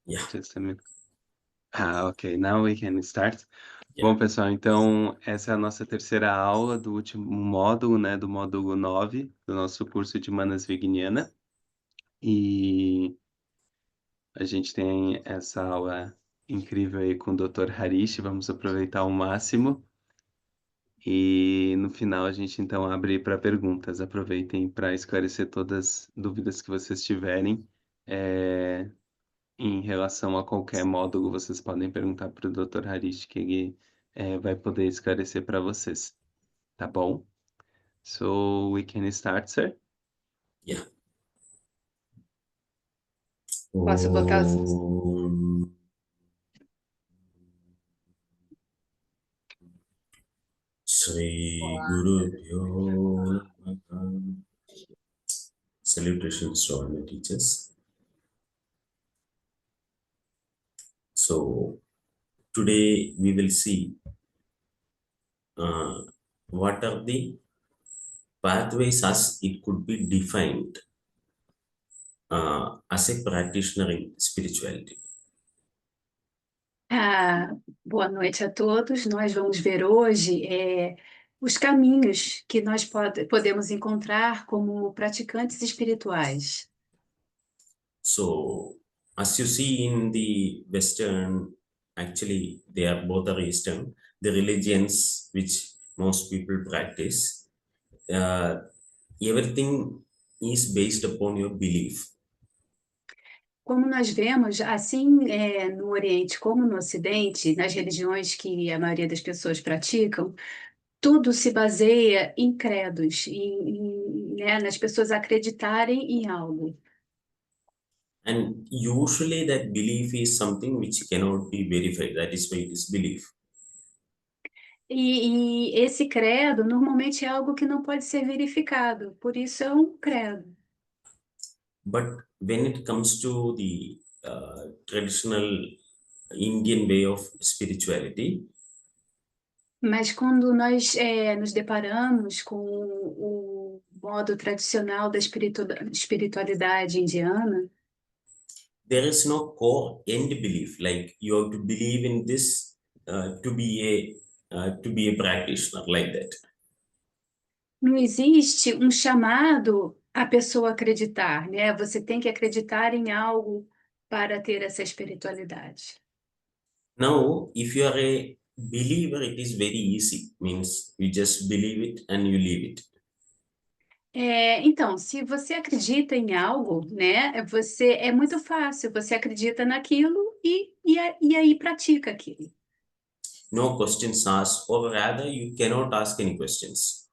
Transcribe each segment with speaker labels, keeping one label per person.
Speaker 1: Yeah,
Speaker 2: Just a minute. Ok. Now we can start.
Speaker 1: yeah.
Speaker 2: Bom, pessoal, então essa é a nossa terceira aula do último módulo, né, do módulo 9 do nosso curso de Manas Vigniana. E a gente tem essa aula incrível aí com o Dr. Harish, vamos aproveitar ao máximo. E no final a gente então abre para perguntas. Aproveitem para esclarecer todas as dúvidas que vocês tiverem. Em relação a qualquer módulo, vocês podem perguntar para o Dr. Harish, que ele vai poder esclarecer para vocês, tá bom? So we can start, sir.
Speaker 1: Yeah.
Speaker 3: Posso botar os...
Speaker 1: Om Shri Guru Pyo Namaha. Salutations to all my teachers. So today we will see what are the pathways as it could be defined as a practitioner in spirituality.
Speaker 3: Boa noite a todos. Nós vamos ver hoje os caminhos que nós podemos encontrar como praticantes espirituais.
Speaker 1: So, as you see in the Western, actually, they are both are Eastern, the religions which most people practice, everything is based upon your belief.
Speaker 3: Como nós vemos, assim no Oriente como no Ocidente, nas religiões que a maioria das pessoas praticam, tudo se baseia em credos, né, nas pessoas acreditarem em algo.
Speaker 1: And usually that belief is something which cannot be verified. That is why it is belief.
Speaker 3: E esse credo normalmente é algo que não pode ser verificado, por isso é um credo.
Speaker 1: But when it comes to the traditional Indian way of spirituality,
Speaker 3: Mas quando nós nos deparamos com o modo tradicional da espiritualidade indiana,
Speaker 1: there is no core end belief. Like you have to believe in this to be a practitioner like that.
Speaker 3: não existe um chamado à pessoa acreditar, né? Você tem que acreditar em algo para ter essa espiritualidade.
Speaker 1: Now, if you are a believer, it is very easy. Means you just believe it and you leave it.
Speaker 3: Então, se você acredita em algo, né, é muito fácil, você acredita naquilo e aí pratica aquilo.
Speaker 1: No questions asked, or rather, you cannot ask any questions.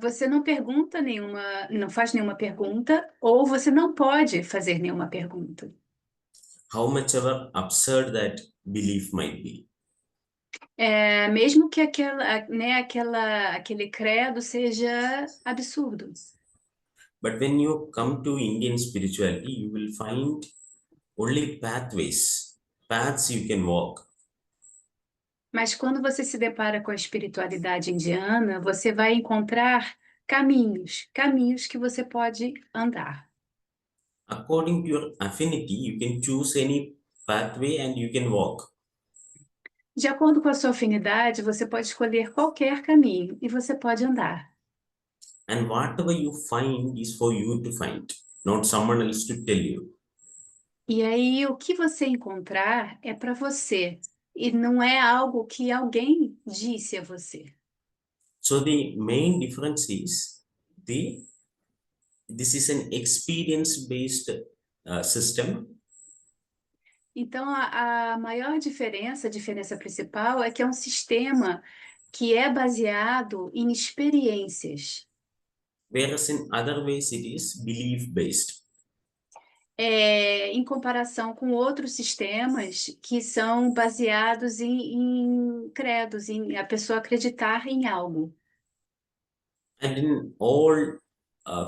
Speaker 3: Você não pergunta nenhuma, não faz nenhuma pergunta, ou você não pode fazer nenhuma pergunta.
Speaker 1: How much ever absurd that belief might be.
Speaker 3: Mesmo que aquele credo seja absurdo.
Speaker 1: But when you come to Indian spirituality, you will find only paths you can walk.
Speaker 3: Mas quando você se depara com a espiritualidade indiana, você vai encontrar caminhos que você pode andar.
Speaker 1: According to your affinity, you can choose any pathway and you can walk.
Speaker 3: De acordo com a sua afinidade, você pode escolher qualquer caminho e você pode andar.
Speaker 1: And whatever you find is for you to find, not someone else to tell you.
Speaker 3: E aí, o que você encontrar é para você, e não é algo que alguém disse a você.
Speaker 1: So the main difference is this is an experience-based system.
Speaker 3: Então, a maior diferença, a diferença principal, é que é um sistema que é baseado em experiências.
Speaker 1: Whereas in other ways it is belief-based.
Speaker 3: Em comparação com outros sistemas que são baseados em credos, em a pessoa acreditar em algo.
Speaker 1: And in all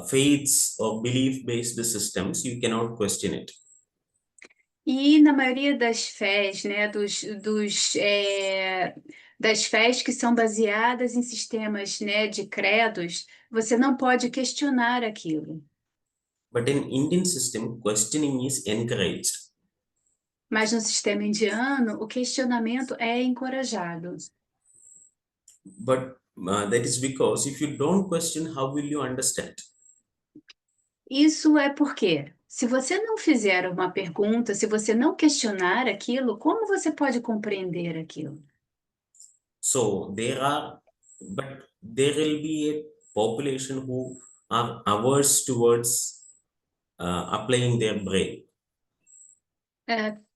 Speaker 1: faiths or belief-based systems, you cannot question it.
Speaker 3: E na maioria das fés, né, das fés que são baseadas em sistemas, né, de credos, você não pode questionar aquilo.
Speaker 1: But in Indian system, questioning is encouraged.
Speaker 3: Mas no sistema indiano, o questionamento é encorajado.
Speaker 1: But that is because if you don't question, how will you understand?
Speaker 3: Isso é porque, se você não fizer uma pergunta, se você não questionar aquilo, como você pode compreender aquilo?
Speaker 1: So but there will be a population who are averse towards applying their brain.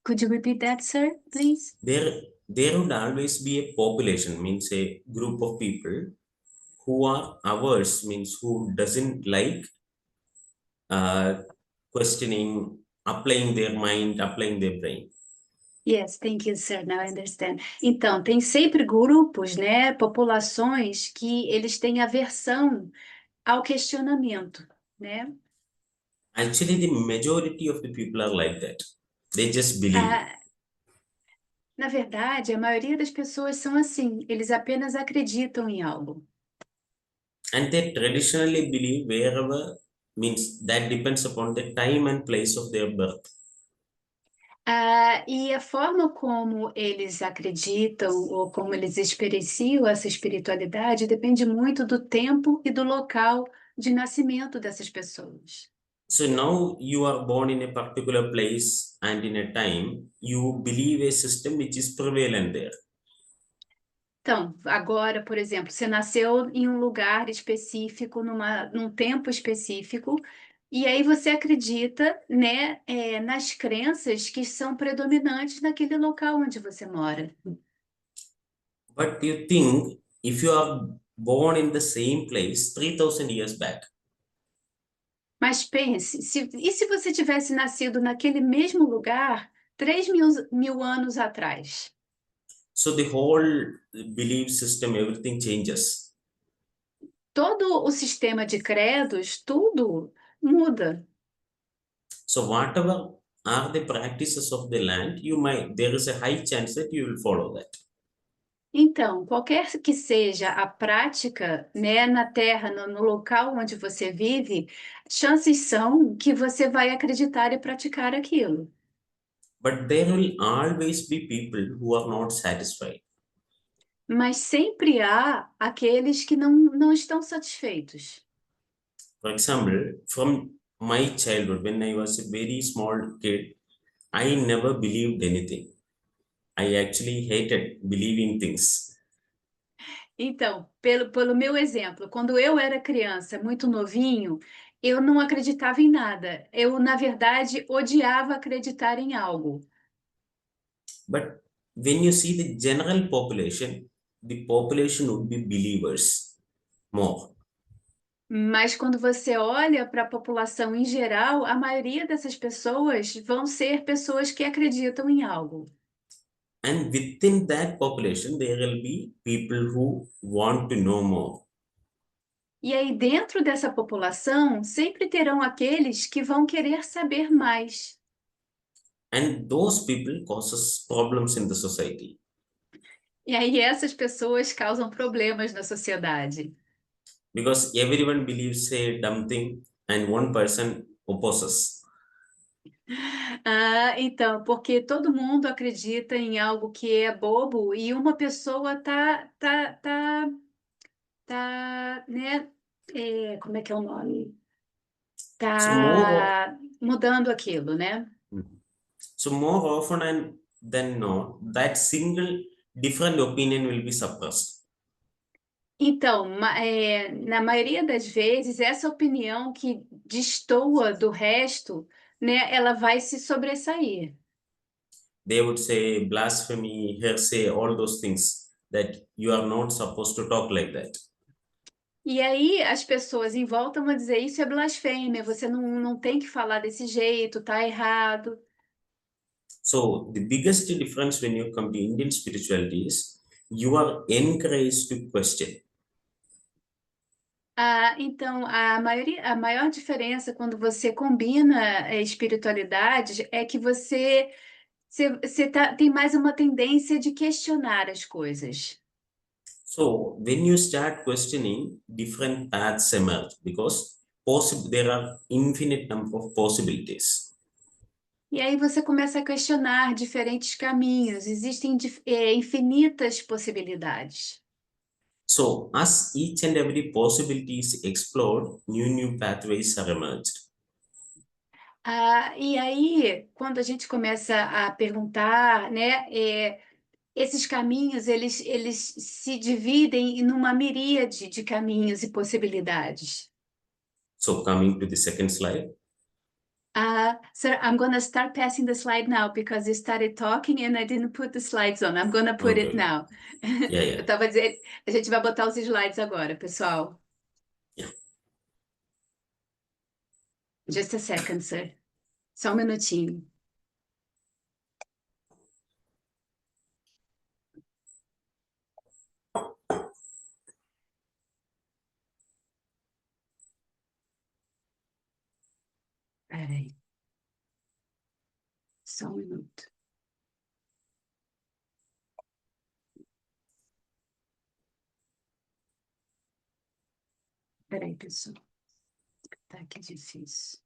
Speaker 3: Could you repeat that, sir, please?
Speaker 1: There would always be a population, means a group of people who are averse, means who doesn't like questioning, applying their mind, applying their brain.
Speaker 3: Yes, thank you, sir. Now I understand. Então, tem sempre grupos, né, populações que eles têm aversão ao questionamento, né?
Speaker 1: Actually, the majority of the people are like that. They just believe.
Speaker 3: Ah, na verdade, a maioria das pessoas são assim, eles apenas acreditam em algo.
Speaker 1: And they traditionally believe wherever, means that depends upon the time and place of their birth.
Speaker 3: E a forma como eles acreditam ou como eles experienciam essa espiritualidade depende muito do tempo e do local de nascimento dessas pessoas.
Speaker 1: So now you are born in a particular place and in a time, you believe a system which is prevalent there.
Speaker 3: Então, agora, por exemplo, você nasceu em um lugar específico, num tempo específico, e aí você acredita, né, nas crenças que são predominantes naquele local onde você mora.
Speaker 1: But you think if you are born in the same place 3,000 years back,
Speaker 3: Mas pense, e se você tivesse nascido naquele mesmo lugar 3.000 anos atrás?
Speaker 1: so the whole belief system, everything changes.
Speaker 3: Todo o sistema de credos, tudo muda.
Speaker 1: So whatever are the practices of the land, there is a high chance that you will follow that.
Speaker 3: Então, qualquer que seja a prática, né, na terra, no local onde você vive, chances são que você vai acreditar e praticar aquilo.
Speaker 1: But there will always be people who are not satisfied.
Speaker 3: Mas sempre há aqueles que não estão satisfeitos.
Speaker 1: For example, from my childhood, when I was a very small kid, I never believed anything. I actually hated believing things.
Speaker 3: Então, pelo meu exemplo, quando eu era criança, muito novinho, eu não acreditava em nada. Eu, na verdade, odiava acreditar em algo.
Speaker 1: But when you see the general population, the population would be believers more.
Speaker 3: Mas quando você olha para a população em geral, a maioria dessas pessoas vão ser pessoas que acreditam em algo.
Speaker 1: And within that population, there will be people who want to know more.
Speaker 3: E aí, dentro dessa população, sempre terão aqueles que vão querer saber mais.
Speaker 1: And those people causes problems in the society.
Speaker 3: E aí, essas pessoas causam problemas na sociedade.
Speaker 1: Because everyone believes a dumb thing and one person opposes.
Speaker 3: Então, porque todo mundo acredita em algo que é bobo e uma pessoa né? Como é que é o nome?
Speaker 1: So more,
Speaker 3: Tá mudando aquilo, né?
Speaker 1: so more often than not, that single different opinion will be suppressed.
Speaker 3: Então, na maioria das vezes, essa opinião que destoa do resto, né, ela vai se sobressair.
Speaker 1: They would say blasphemy, heresy, all those things that you are not supposed to talk like that.
Speaker 3: E aí as pessoas em volta vão dizer, isso é blasfêmia, você não tem que falar desse jeito, tá errado.
Speaker 1: So the biggest difference when you come to Indian spirituality is you are encouraged to question.
Speaker 3: Então, a maior diferença quando você combina espiritualidades é que tem mais uma tendência de questionar as coisas.
Speaker 1: So when you start questioning, different paths emerge because there are infinite number of possibilities.
Speaker 3: E aí você começa a questionar diferentes caminhos, existem infinitas possibilidades.
Speaker 1: So, as each and every possibility is explored, new pathways are emerged.
Speaker 3: E aí, quando a gente começa a perguntar, né, esses caminhos, eles se dividem em uma miríade de caminhos e possibilidades.
Speaker 1: So, coming to the second slide.
Speaker 3: Sir, I'm going to start passing the slide now because you started talking and I didn't put the slides on. I'm going to put it
Speaker 1: Okay.
Speaker 3: now.
Speaker 1: Yeah,
Speaker 3: Eu estava dizendo, a gente vai botar os slides agora, pessoal.
Speaker 1: Yeah.
Speaker 3: Just a second, sir. Só um minutinho. Peraí. Só um minuto. Peraí, pessoal. Tá aqui difícil.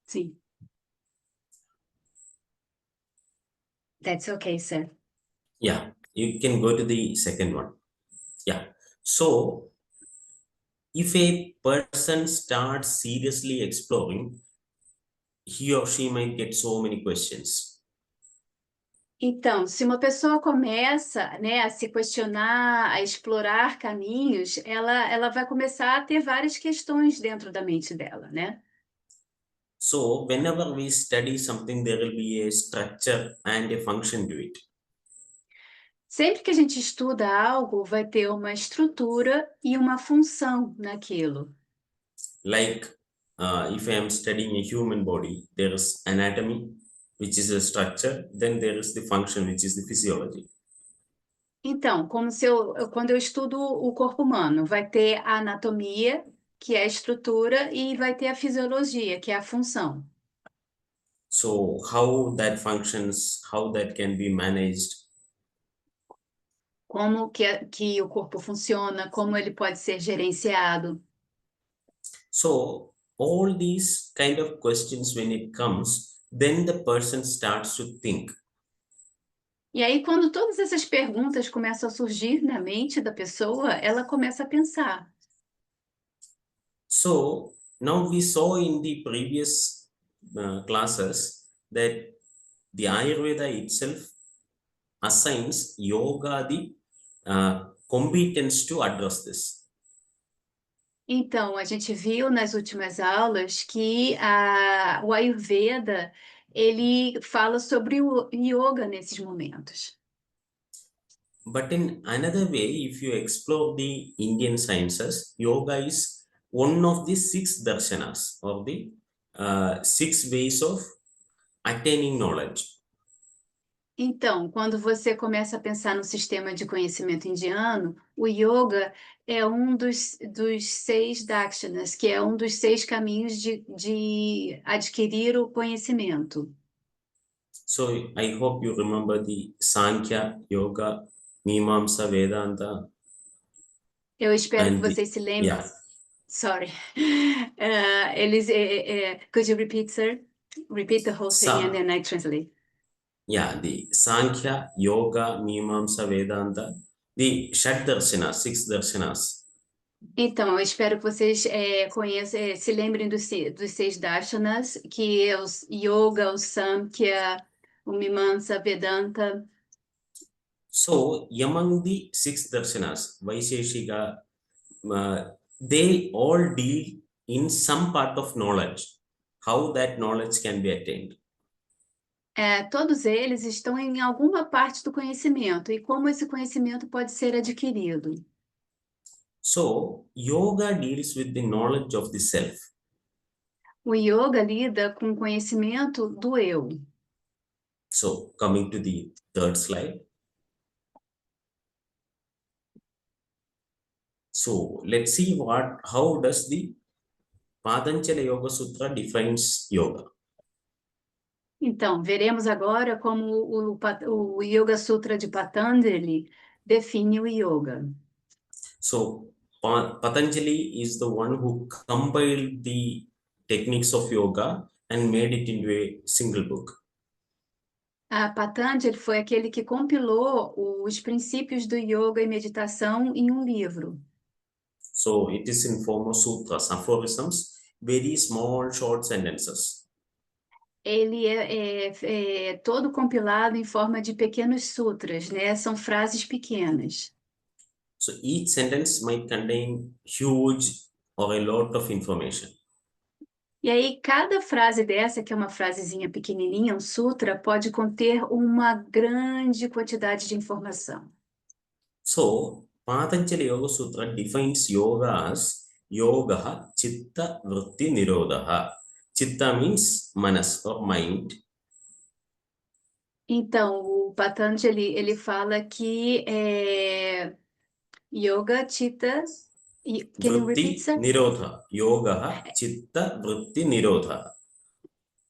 Speaker 3: Sim. That's okay, sir.
Speaker 1: Yeah, you can go to the second one. Yeah. So, if a person starts seriously exploring, he or she might get so many questions.
Speaker 3: Então, se uma pessoa começa, né, a se questionar, a explorar caminhos, ela vai começar a ter várias questões dentro da mente dela, né?
Speaker 1: So, whenever we study something, there will be a structure and a function to it.
Speaker 3: Sempre que a gente estuda algo, vai ter uma estrutura e uma função naquilo.
Speaker 1: Like, if I am studying a human body, there is anatomy, which is a structure, then there is the function, which is the physiology.
Speaker 3: Então, como se quando eu estudo o corpo humano, vai ter a anatomia, que é a estrutura, e vai ter a fisiologia, que é a função.
Speaker 1: So, how that functions, how that can be managed.
Speaker 3: Como que o corpo funciona, como ele pode ser gerenciado.
Speaker 1: So, all these kind of questions, when it comes, then the person starts to think.
Speaker 3: E aí, quando todas essas perguntas começam a surgir na mente da pessoa, ela começa a pensar.
Speaker 1: So, now we saw in the previous classes that the Ayurveda itself assigns yoga the competence to address this.
Speaker 3: Então, a gente viu nas últimas aulas que o Ayurveda, ele fala sobre o yoga nesses momentos.
Speaker 1: But in another way, if you explore the Indian sciences, yoga is one of the 6 darshanas, or the 6 ways of attaining knowledge.
Speaker 3: Então, quando você começa a pensar no sistema de conhecimento indiano, o yoga é um dos 6 dakshanas, que é um dos 6 caminhos de adquirir o conhecimento.
Speaker 1: So I hope you remember the Sankhya, Yoga, Mimamsa, Vedanta,
Speaker 3: Eu espero que
Speaker 1: and the,
Speaker 3: vocês se lembrem.
Speaker 1: yeah.
Speaker 3: Sorry. Could you repeat, sir? Repeat the whole thing and then I translate.
Speaker 1: Yeah, the Sankhya, Yoga, Mimamsa, Vedanta, the Shat Darshanas, 6 darshanas.
Speaker 3: Então, eu espero que vocês conheçam, se lembrem dos 6 darshanas, que é o Yoga, o Samkhya, o Mimamsa, Vedanta.
Speaker 1: So, among the 6 darshanas, Vaisheshika, they all deal in some part of knowledge, how that knowledge can be attained.
Speaker 3: Todos eles estão em alguma parte do conhecimento e como esse conhecimento pode ser adquirido.
Speaker 1: So, yoga deals with the knowledge of the self.
Speaker 3: O yoga lida com o conhecimento do eu.
Speaker 1: So, coming to the third slide. So, let's see how does the Patanjali Yoga Sutra defines yoga.
Speaker 3: Então, veremos agora como o Yoga Sutra de Patanjali define o yoga.
Speaker 1: So Patanjali is the one who compiled the techniques of yoga and made it into a single book.
Speaker 3: A Patanjali foi aquele que compilou os princípios do yoga e meditação em um livro.
Speaker 1: So it is in form of sutras, aphorisms, very small short sentences.
Speaker 3: Ele é todo compilado em forma de pequenos sutras, né? São frases pequenas.
Speaker 1: So each sentence might contain huge or a lot of information.
Speaker 3: E aí, cada frase dessa, que é uma frasezinha pequenininha, um sutra, pode conter uma grande quantidade de informação.
Speaker 1: So Patanjali Yoga Sutra defines yoga as yoga chitta vritti nirodha. Chitta means manas or mind.
Speaker 3: Então, o Patanjali, ele fala que yoga, chitta... Can you repeat,
Speaker 1: Vritti
Speaker 3: sir?
Speaker 1: nirodha. Yoga chitta vritti nirodha.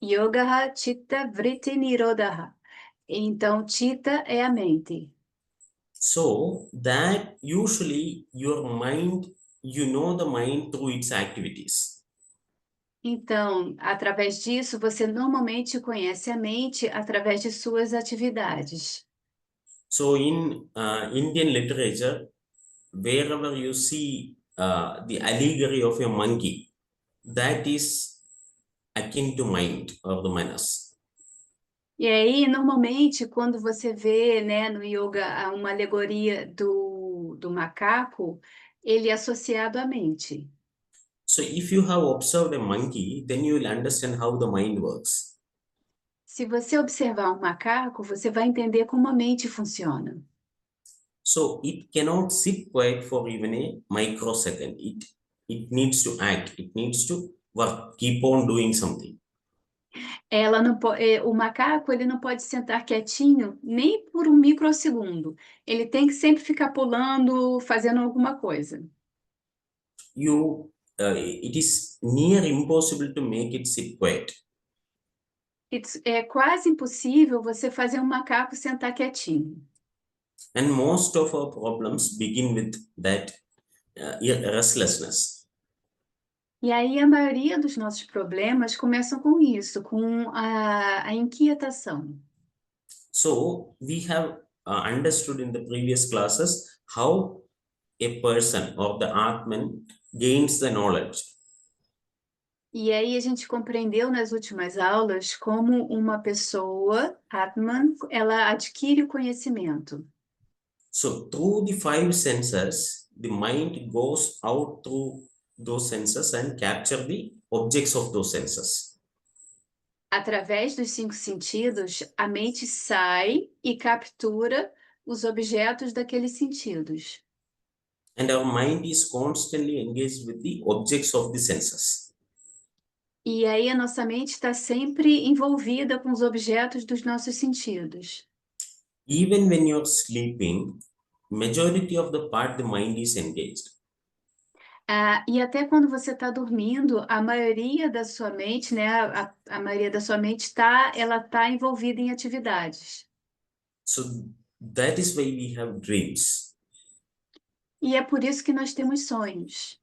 Speaker 3: Yoga, chitta, vritti, nirodha. Então, chitta é a mente.
Speaker 1: So that usually your mind, you know the mind through its activities.
Speaker 3: Então, através disso, você normalmente conhece a mente através de suas atividades.
Speaker 1: So in Indian literature, wherever you see the allegory of a monkey, that is akin to mind or the manas.
Speaker 3: E aí, normalmente, quando você vê, né, no yoga uma alegoria do macaco, ele é associado à mente.
Speaker 1: So if you have observed a monkey, then you will understand how the mind works.
Speaker 3: Se você observar um macaco, você vai entender como a mente funciona.
Speaker 1: So it cannot sit quiet for even a microsecond. It needs to act. It needs to work. Keep on doing something.
Speaker 3: O macaco, ele não pode sentar quietinho nem por um microsegundo. Ele tem que sempre ficar pulando, fazendo alguma coisa.
Speaker 1: It is near impossible to make it sit quiet.
Speaker 3: É quase impossível você fazer um macaco sentar quietinho.
Speaker 1: And most of our problems begin with that restlessness.
Speaker 3: E aí a maioria dos nossos problemas começam com isso, com a inquietação.
Speaker 1: So we have understood in the previous classes how a person or the Atman gains the knowledge.
Speaker 3: E aí a gente compreendeu nas últimas aulas como uma pessoa, Atman, ela adquire o conhecimento.
Speaker 1: So through the five senses, the mind goes out through those senses and capture the objects of those senses.
Speaker 3: Através dos 5 sentidos, a mente sai e captura os objetos daqueles sentidos.
Speaker 1: And our mind is constantly engaged with the objects of the senses.
Speaker 3: E aí a nossa mente está sempre envolvida com os objetos dos nossos sentidos.
Speaker 1: Even when you're sleeping, majority of the part the mind is engaged.
Speaker 3: E até quando você está dormindo, a maioria da sua mente, né, a maioria da sua mente ela tá envolvida em atividades.
Speaker 1: So that is why we have dreams.
Speaker 3: E é por isso que nós temos sonhos.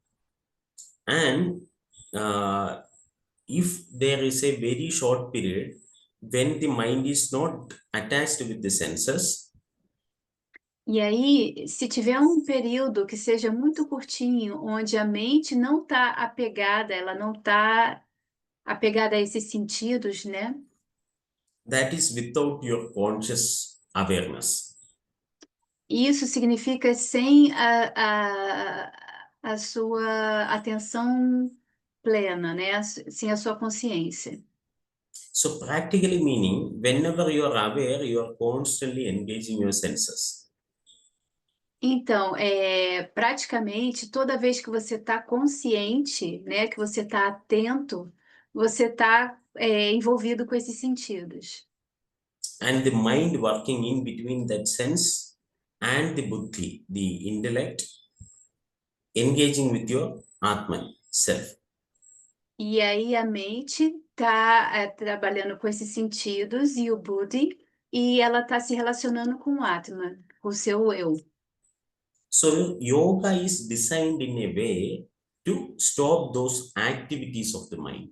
Speaker 1: And if there is a very short period when the mind is not attached with the senses,
Speaker 3: E aí, se tiver um período que seja muito curtinho, onde a mente não está apegada, ela não está apegada a esses sentidos, né?
Speaker 1: that is without your conscious awareness.
Speaker 3: Isso significa sem a sua atenção plena, né? Sem a sua consciência.
Speaker 1: So practically meaning, whenever you are aware, you are constantly engaging your senses.
Speaker 3: Então, praticamente toda vez que você está consciente, né, que você está atento, você está envolvido com esses sentidos.
Speaker 1: And the mind working in between that sense and the buddhi, the intellect, engaging with your Atman, self.
Speaker 3: E aí a mente está trabalhando com esses sentidos e o buddhi, e ela está se relacionando com o Atman, com o seu eu.
Speaker 1: So yoga is designed in a way to stop those activities of the mind.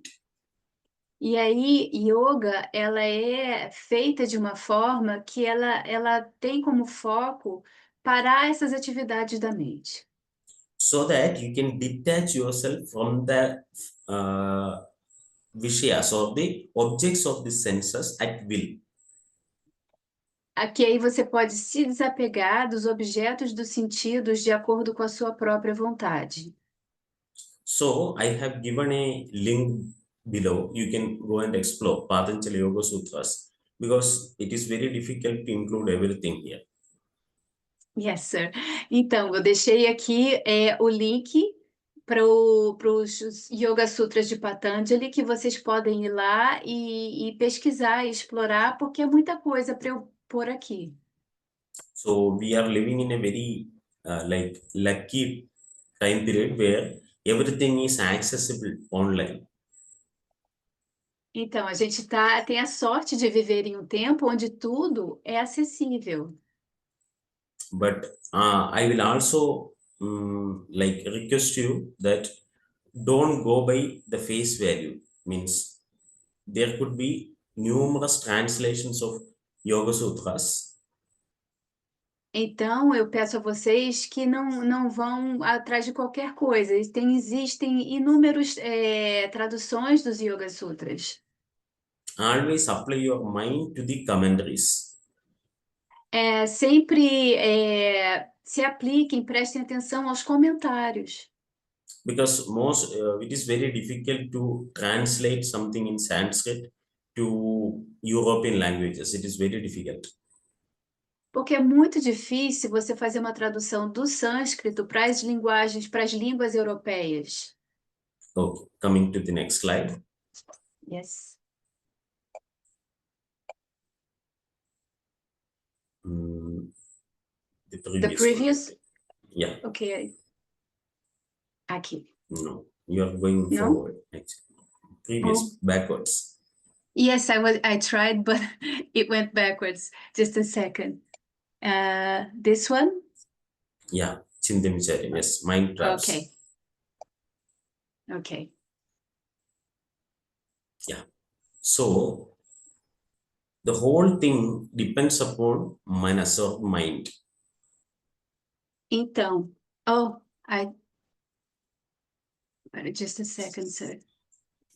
Speaker 3: E aí, yoga, ela é feita de uma forma que ela tem como foco parar essas atividades da mente.
Speaker 1: So that you can detach yourself from the vishayas or the objects of the senses at will.
Speaker 3: Aqui aí você pode se desapegar dos objetos dos sentidos de acordo com a sua própria vontade.
Speaker 1: So I have given a link below. You can go and explore Patanjali Yoga Sutras because it is very difficult to include everything here.
Speaker 3: Yes, sir. Então, eu deixei aqui o link para os Yoga Sutras de Patanjali, que vocês podem ir lá e pesquisar e explorar, porque é muita coisa para eu pôr aqui.
Speaker 1: So we are living in a very like lucky time period where everything is accessible online.
Speaker 3: Então, a gente tem a sorte de viver em um tempo onde tudo é acessível.
Speaker 1: But I will also like request you that don't go by the face value. Means there could be numerous translations of Yoga Sutras.
Speaker 3: Então, eu peço a vocês que não vão atrás de qualquer coisa. Existem inúmeras traduções dos Yoga Sutras.
Speaker 1: Always apply your mind to the commentaries.
Speaker 3: Sempre se apliquem, prestem atenção aos comentários.
Speaker 1: Because it is very difficult to translate something in Sanskrit to European languages. It is very difficult.
Speaker 3: Porque é muito difícil você fazer uma tradução do sânscrito para as línguas europeias.
Speaker 1: Okay, coming to the next slide.
Speaker 3: Yes.
Speaker 1: The
Speaker 3: The
Speaker 1: previous
Speaker 3: previous?
Speaker 1: one. Yeah,
Speaker 3: Ok. Aqui.
Speaker 1: no, you are going
Speaker 3: No?
Speaker 1: forward. Actually. Previous,
Speaker 3: Oh.
Speaker 1: backwards.
Speaker 3: Yes, I tried, but it went backwards. Just a second. This one?
Speaker 1: Yeah, Chindamacharya, yes, mind traps.
Speaker 3: Okay. Okay.
Speaker 1: Yeah. So the whole thing depends upon manas or mind.
Speaker 3: Então, just a second, sir.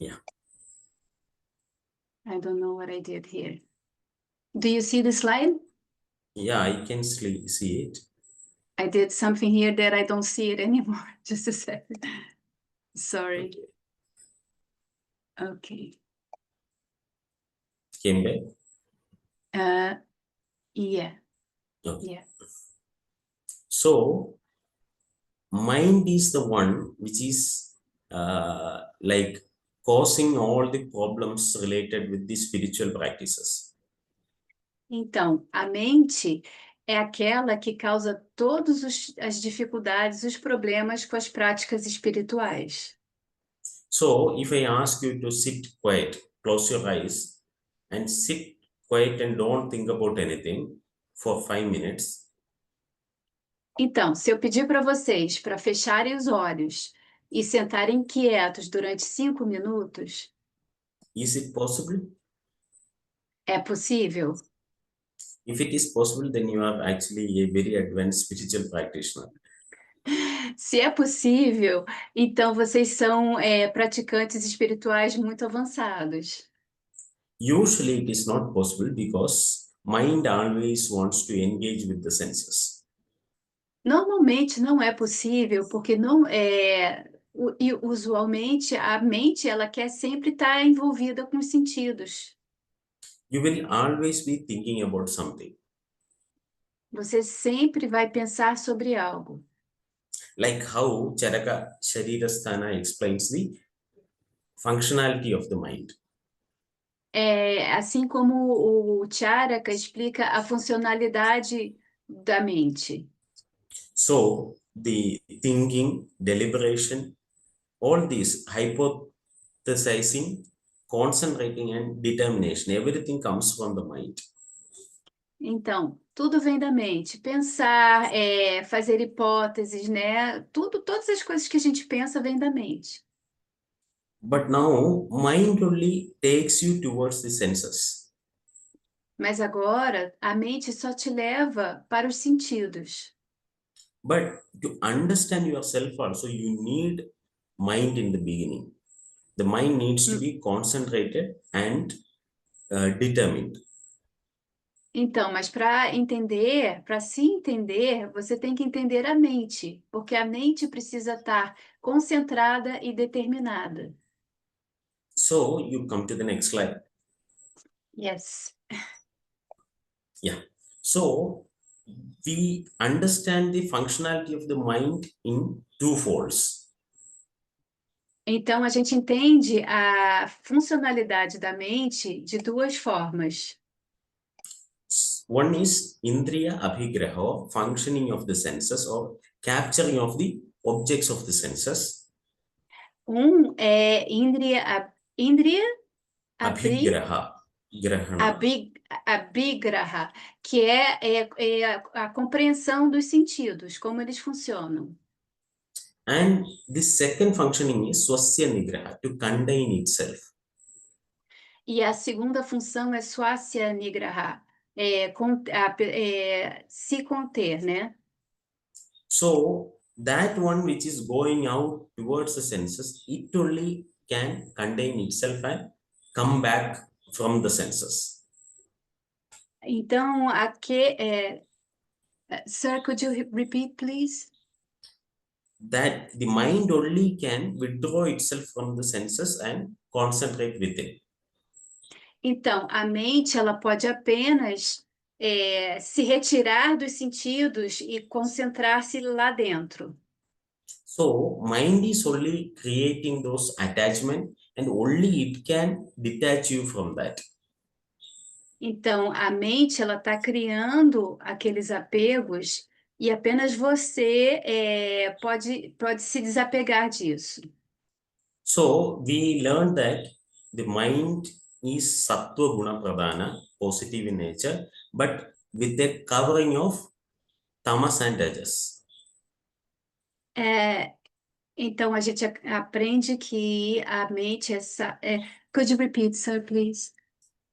Speaker 1: Yeah.
Speaker 3: I don't know what I did here. Do you see the slide?
Speaker 1: Yeah, I can see it.
Speaker 3: I did something here that I don't see it anymore. Just a second. Sorry. Okay.
Speaker 1: Came back.
Speaker 3: Yeah.
Speaker 1: Okay.
Speaker 3: Yeah.
Speaker 1: So mind is the one which is like causing all the problems related with the spiritual practices.
Speaker 3: Então, a mente é aquela que causa todas as dificuldades, os problemas com as práticas espirituais.
Speaker 1: So if I ask you to sit quiet, close your eyes and sit quiet and don't think about anything for 5 minutes.
Speaker 3: Então, se eu pedir para vocês para fecharem os olhos e sentarem quietos durante 5 minutos,
Speaker 1: Is it possible?
Speaker 3: é possível?
Speaker 1: If it is possible, then you are actually a very advanced spiritual practitioner.
Speaker 3: Se é possível, então vocês são praticantes espirituais muito avançados.
Speaker 1: Usually it is not possible because mind always wants to engage with the senses.
Speaker 3: Normalmente não é possível, porque usualmente a mente ela quer sempre estar envolvida com os sentidos.
Speaker 1: You will always be thinking about something.
Speaker 3: Você sempre vai pensar sobre algo.
Speaker 1: Like how Charaka Sharirasthana explains the functionality of the mind.
Speaker 3: Assim como o Charaka explica a funcionalidade da mente.
Speaker 1: So the thinking, deliberation, all these hypothesizing, concentrating and determination. Everything comes from the mind.
Speaker 3: Então, tudo vem da mente. Pensar, fazer hipóteses, né? Tudo, todas as coisas que a gente pensa vêm da mente.
Speaker 1: But now, mind only takes you towards the senses.
Speaker 3: Mas agora, a mente só te leva para os sentidos.
Speaker 1: But to understand yourself also, you need mind in the beginning. The mind needs to be concentrated and determined.
Speaker 3: Então, mas para entender, para se entender, você tem que entender a mente, porque a mente precisa estar concentrada e determinada.
Speaker 1: So you come to the next slide.
Speaker 3: Yes.
Speaker 1: Yeah. So we understand the functionality of the mind in two folds.
Speaker 3: Então, a gente entende a funcionalidade da mente de duas formas.
Speaker 1: One is Indriya Abhigraha, functioning of the senses or capturing of the objects of the senses.
Speaker 3: Um é Indriya
Speaker 1: Abhigraha, Grahana.
Speaker 3: Abhigraha, que é a compreensão dos sentidos, como eles funcionam.
Speaker 1: And the second functioning is Swasya Nigraha, to contain itself.
Speaker 3: E a segunda função é Swasya Nigraha, se conter, né?
Speaker 1: So that one which is going out towards the senses, it only can contain itself and come back from the senses.
Speaker 3: Então, sir, could you repeat, please?
Speaker 1: That the mind only can withdraw itself from the senses and concentrate within.
Speaker 3: Então, a mente ela pode apenas se retirar dos sentidos e concentrar-se lá dentro.
Speaker 1: So mind is only creating those attachment and only it can detach you from that.
Speaker 3: Então, a mente ela está criando aqueles apegos e apenas você pode se desapegar disso.
Speaker 1: So we learned that the mind is sattva guna pradhana, positive in nature, but with the covering of tamas and rajas.
Speaker 3: Então, a gente aprende que a mente could you repeat, sir, please?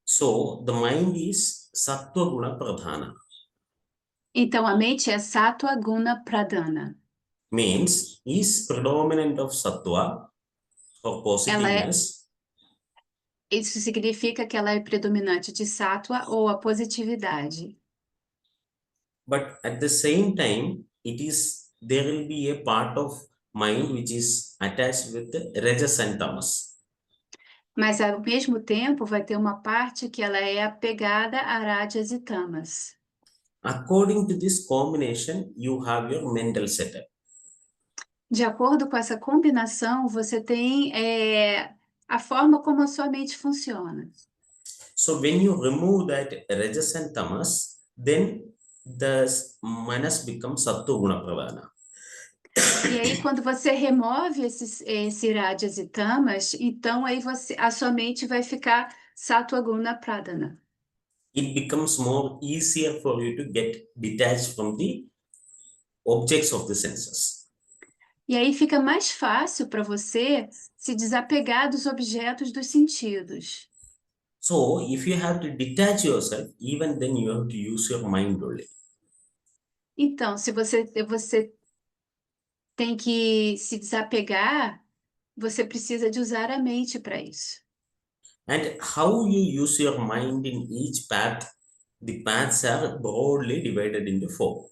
Speaker 1: So the mind is sattva guna pradhana,
Speaker 3: Então, a mente é Sattva Guna Pradhana.
Speaker 1: means is predominant of sattva or positiveness.
Speaker 3: Isso significa que ela é predominante de Sattva ou a positividade.
Speaker 1: But at the same time, there will be a part of mind which is attached with the rajas and tamas.
Speaker 3: Mas, ao mesmo tempo, vai ter uma parte que ela é apegada a Rajas e Tamas.
Speaker 1: According to this combination, you have your mental setup.
Speaker 3: De acordo com essa combinação, você tem a forma como a sua mente funciona.
Speaker 1: So when you remove that rajas and tamas, then the manas becomes sattva guna pradhana.
Speaker 3: E aí, quando você remove esse Rajas e Tamas, então aí a sua mente vai ficar Sattva Guna Pradhana.
Speaker 1: It becomes more easier for you to get detached from the objects of the senses.
Speaker 3: E aí fica mais fácil para você se desapegar dos objetos dos sentidos.
Speaker 1: So if you have to detach yourself, even then you have to use your mind only.
Speaker 3: Então, se você tem que se desapegar, você precisa de usar a mente para isso.
Speaker 1: And how you use your mind in each path, the paths are broadly divided into four.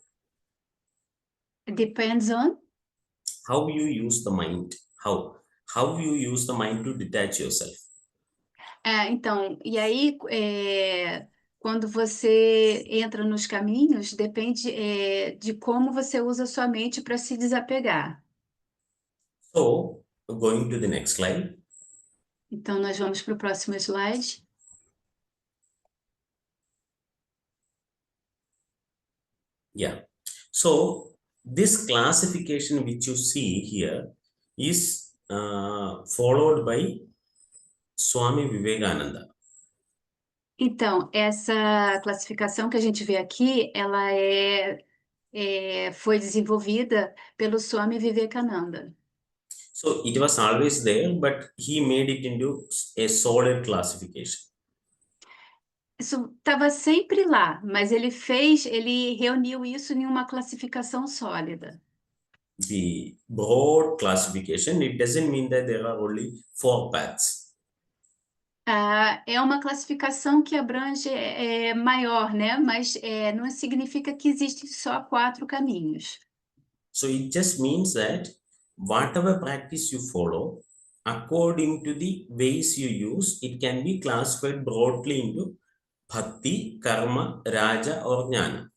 Speaker 3: Depends on.
Speaker 1: How you use the mind. How you use the mind to detach yourself.
Speaker 3: Então, e aí, quando você entra nos caminhos, depende de como você usa a sua mente para se desapegar.
Speaker 1: So, going to the next slide.
Speaker 3: Então, nós vamos para o próximo slide.
Speaker 1: Yeah. So, this classification which you see here is followed by Swami Vivekananda.
Speaker 3: Então, essa classificação que a gente vê aqui, ela foi desenvolvida pelo Swami Vivekananda.
Speaker 1: So it was always there, but he made it into a solid classification.
Speaker 3: Isso estava sempre lá, mas ele reuniu isso em uma classificação sólida.
Speaker 1: The broad classification, it doesn't mean that there are only 4 paths.
Speaker 3: É uma classificação que abrange maior, né? Mas não significa que existem só 4 caminhos.
Speaker 1: So it just means that whatever practice you follow, according to the ways you use, it can be classified broadly into bhakti, karma, raja or jnana.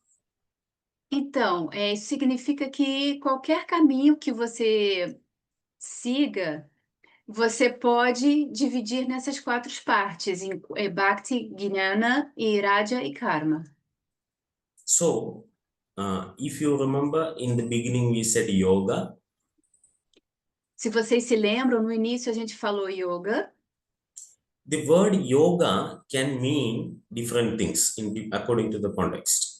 Speaker 3: Então, isso significa que qualquer caminho que você siga, você pode dividir nessas 4 partes, em Bhakti, Jnana, e Raja e Karma.
Speaker 1: So if you remember, in the beginning we said yoga.
Speaker 3: Se vocês se lembram, no início a gente falou yoga.
Speaker 1: The word yoga can mean different things according to the context.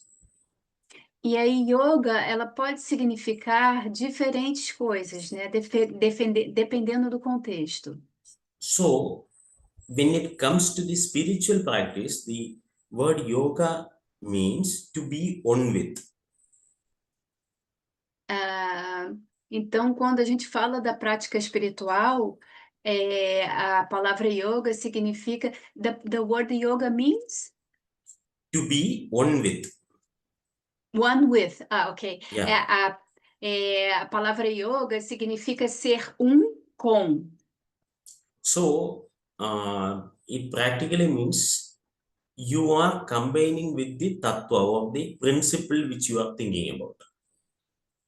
Speaker 3: E aí, yoga, ela pode significar diferentes coisas, né? Dependendo do contexto.
Speaker 1: So when it comes to the spiritual practice, the word yoga means to be one with.
Speaker 3: Então, quando a gente fala da prática espiritual, a palavra yoga significa. The word yoga means
Speaker 1: To be one with.
Speaker 3: one with. Ok.
Speaker 1: Yeah.
Speaker 3: A palavra yoga significa ser um com.
Speaker 1: So it practically means you are combining with the tattva or the principle which you are thinking about.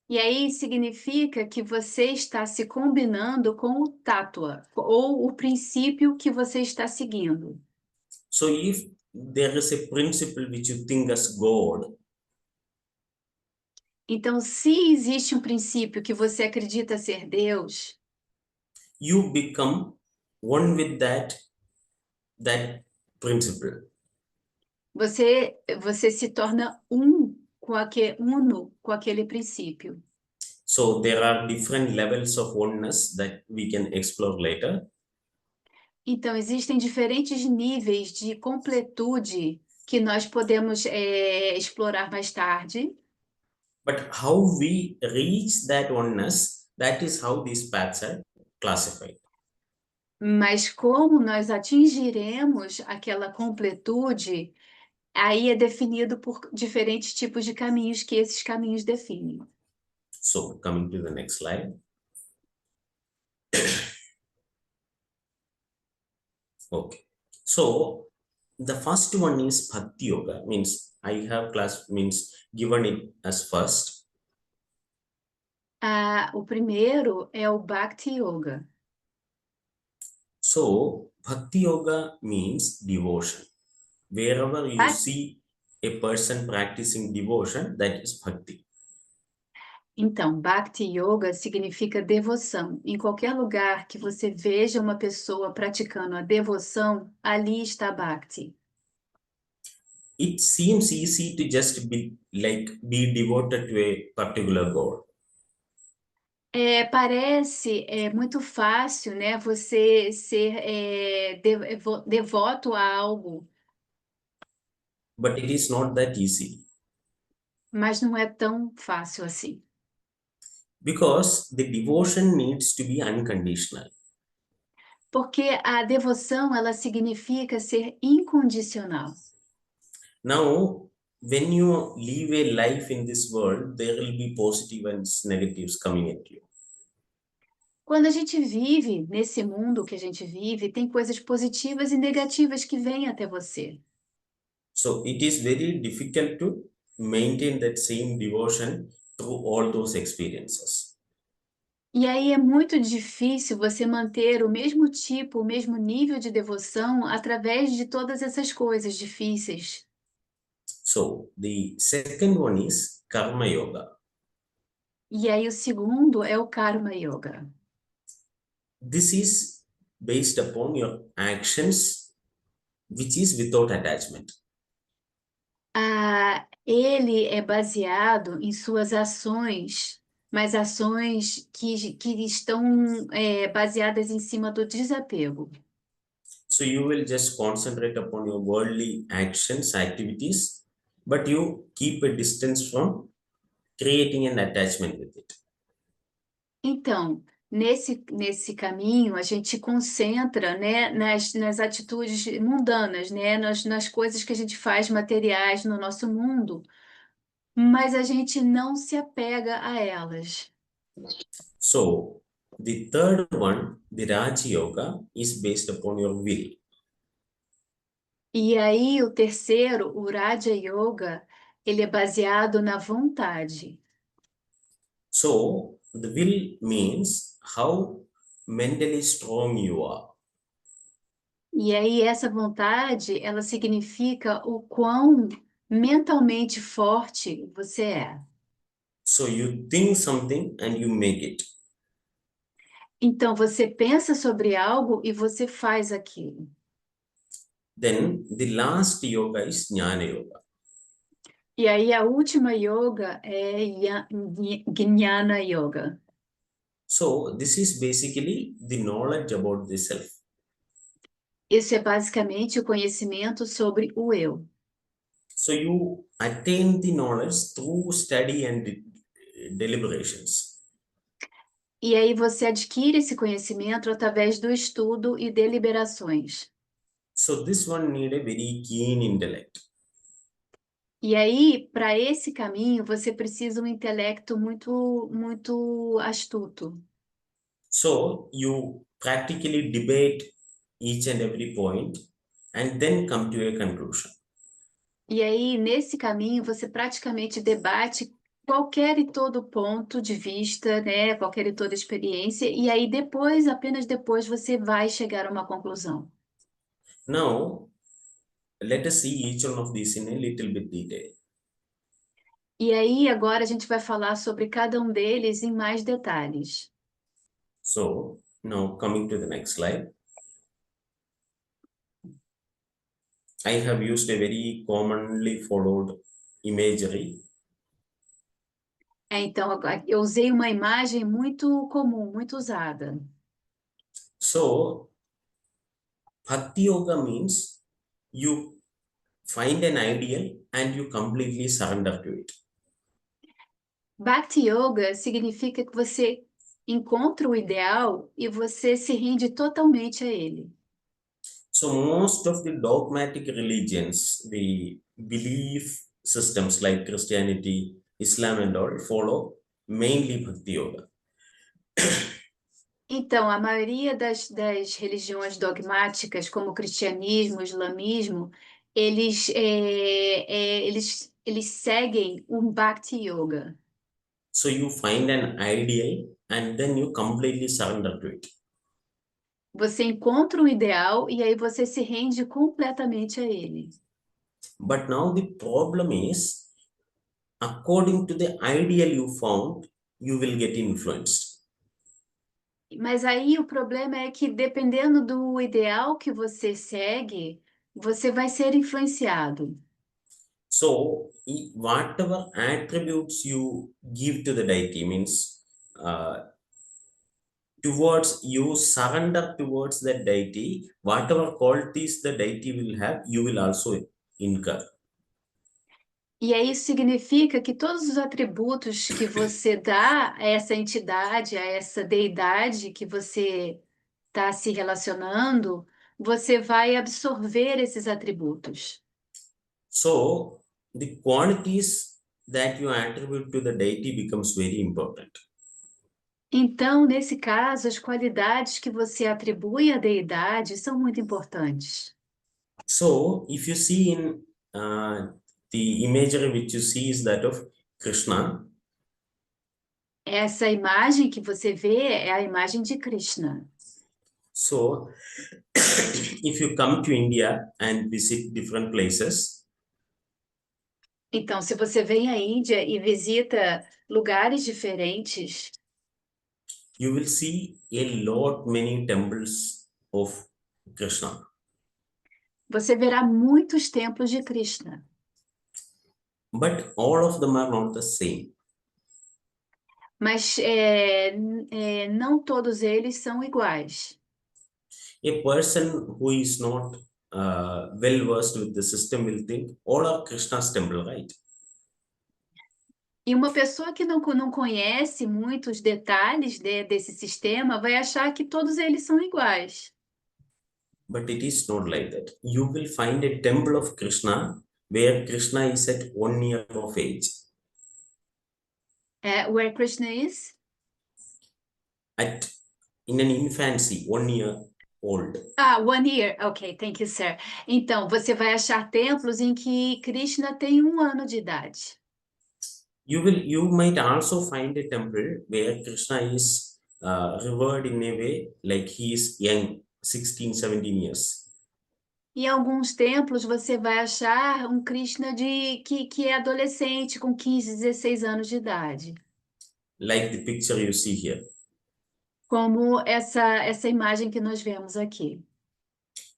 Speaker 3: E aí significa que você está se combinando com o tattva, ou o princípio que você está seguindo.
Speaker 1: So if there is a principle which you think as God,
Speaker 3: Então, se existe um princípio que você acredita ser Deus,
Speaker 1: you become one with that principle.
Speaker 3: você se torna uno com aquele princípio.
Speaker 1: So there are different levels of oneness that we can explore later.
Speaker 3: Então, existem diferentes níveis de completude que nós podemos explorar mais tarde.
Speaker 1: But how we reach that oneness, that is how these paths are classified.
Speaker 3: Mas como nós atingiremos aquela completude, aí é definido por diferentes tipos de caminhos que esses caminhos definem.
Speaker 1: So coming to the next slide. Okay. So the first one is Bhakti Yoga, means I have given it as first.
Speaker 3: O primeiro é o Bhakti Yoga.
Speaker 1: So Bhakti Yoga means devotion. Wherever you see a person practicing devotion, that is Bhakti.
Speaker 3: Então, Bhakti Yoga significa devoção. Em qualquer lugar que você veja uma pessoa praticando a devoção, ali está Bhakti.
Speaker 1: It seems easy to just be devoted to a particular God.
Speaker 3: Parece muito fácil, né? Você ser devoto a algo,
Speaker 1: But it is not that easy.
Speaker 3: mas não é tão fácil assim.
Speaker 1: Because the devotion needs to be unconditional.
Speaker 3: Porque a devoção, ela significa ser incondicional.
Speaker 1: Now, when you live a life in this world, there will be positive and negatives coming at you.
Speaker 3: Quando a gente vive nesse mundo que a gente vive, tem coisas positivas e negativas que vêm até você.
Speaker 1: So it is very difficult to maintain that same devotion through all those experiences.
Speaker 3: E aí é muito difícil você manter o mesmo tipo, o mesmo nível de devoção através de todas essas coisas difíceis.
Speaker 1: So the second one is Karma Yoga.
Speaker 3: E aí o segundo é o Karma Yoga.
Speaker 1: This is based upon your actions, which is without attachment.
Speaker 3: Ele é baseado em suas ações, mas ações que estão baseadas em cima do desapego.
Speaker 1: So you will just concentrate upon your worldly actions, activities, but you keep a distance from creating an attachment with it.
Speaker 3: Então, nesse caminho, a gente concentra, né, nas atitudes mundanas, né, nas coisas que a gente faz materiais no nosso mundo, mas a gente não se apega a elas.
Speaker 1: So the third one, the Raja Yoga, is based upon your will.
Speaker 3: E aí, o terceiro, o Raja Yoga, ele é baseado na vontade.
Speaker 1: So the will means how mentally strong you are.
Speaker 3: E aí, essa vontade, ela significa o quão mentalmente forte você é.
Speaker 1: So you think something and you make it.
Speaker 3: Então, você pensa sobre algo e você faz aquilo.
Speaker 1: Then the last yoga is Jnana Yoga.
Speaker 3: E aí, a última yoga é Jnana Yoga.
Speaker 1: So this is basically the knowledge about the self.
Speaker 3: Isso é basicamente o conhecimento sobre o eu.
Speaker 1: So you attain the knowledge through study and deliberations.
Speaker 3: E aí, você adquire esse conhecimento através do estudo e deliberações.
Speaker 1: So this one need a very keen intellect.
Speaker 3: E aí, para esse caminho, você precisa um intelecto muito astuto.
Speaker 1: So you practically debate each and every point and then come to a conclusion.
Speaker 3: E aí, nesse caminho, você praticamente debate qualquer e todo ponto de vista, né? Qualquer e toda experiência, e aí depois, apenas depois, você vai chegar a uma conclusão.
Speaker 1: Now, let us see each one of these in a little bit detail.
Speaker 3: E aí, agora a gente vai falar sobre cada um deles em mais detalhes.
Speaker 1: So now coming to the next slide. I have used a very commonly followed imagery.
Speaker 3: Então, agora, eu usei uma imagem muito comum, muito usada.
Speaker 1: So Bhakti Yoga means you find an ideal and you completely surrender to it.
Speaker 3: Bhakti Yoga significa que você encontra o ideal e você se rende totalmente a ele.
Speaker 1: So most of the dogmatic religions, the belief systems like Christianity, Islam and all follow mainly Bhakti Yoga.
Speaker 3: Então, a maioria das religiões dogmáticas, como o cristianismo, o islamismo, eles seguem o Bhakti Yoga.
Speaker 1: So you find an ideal and then you completely surrender to it.
Speaker 3: Você encontra um ideal e aí você se rende completamente a ele.
Speaker 1: But now the problem is, according to the ideal you found, you will get influenced.
Speaker 3: Mas aí o problema é que, dependendo do ideal que você segue, você vai ser influenciado.
Speaker 1: So whatever attributes you give to the deity means towards you surrender towards the deity, whatever qualities the deity will have, you will also incur.
Speaker 3: E aí isso significa que todos os atributos que você dá a essa entidade, a essa deidade que você está se relacionando, você vai absorver esses atributos.
Speaker 1: So the qualities that you attribute to the deity becomes very important.
Speaker 3: Então, nesse caso, as qualidades que você atribui à deidade são muito importantes.
Speaker 1: So if you see in the imagery which you see is that of Krishna.
Speaker 3: Essa imagem que você vê é a imagem de Krishna.
Speaker 1: So if you come to India and visit different places,
Speaker 3: Então, se você vem à Índia e visita lugares diferentes,
Speaker 1: you will see a lot many temples of Krishna.
Speaker 3: Você verá muitos templos de Krishna,
Speaker 1: But all of them are not the same.
Speaker 3: mas não todos eles são iguais.
Speaker 1: A person who is not well versed with the system will think all are Krishna's temple, right?
Speaker 3: E uma pessoa que não conhece muitos detalhes desse sistema vai achar que todos eles são iguais.
Speaker 1: But it is not like that. You will find a temple of Krishna where Krishna is at 1 year of age.
Speaker 3: Where Krishna is?
Speaker 1: In an infancy, 1 year old.
Speaker 3: 1 year. Ok, thank you, sir. Então, você vai achar templos em que Krishna tem 1 ano de idade.
Speaker 1: You might also find a temple where Krishna is revered in a way like he is young, 16, 17 years.
Speaker 3: Em alguns templos você vai achar um Krishna que é adolescente, com 15, 16 anos de idade.
Speaker 1: Like the picture you see here.
Speaker 3: Como essa imagem que nós vemos aqui.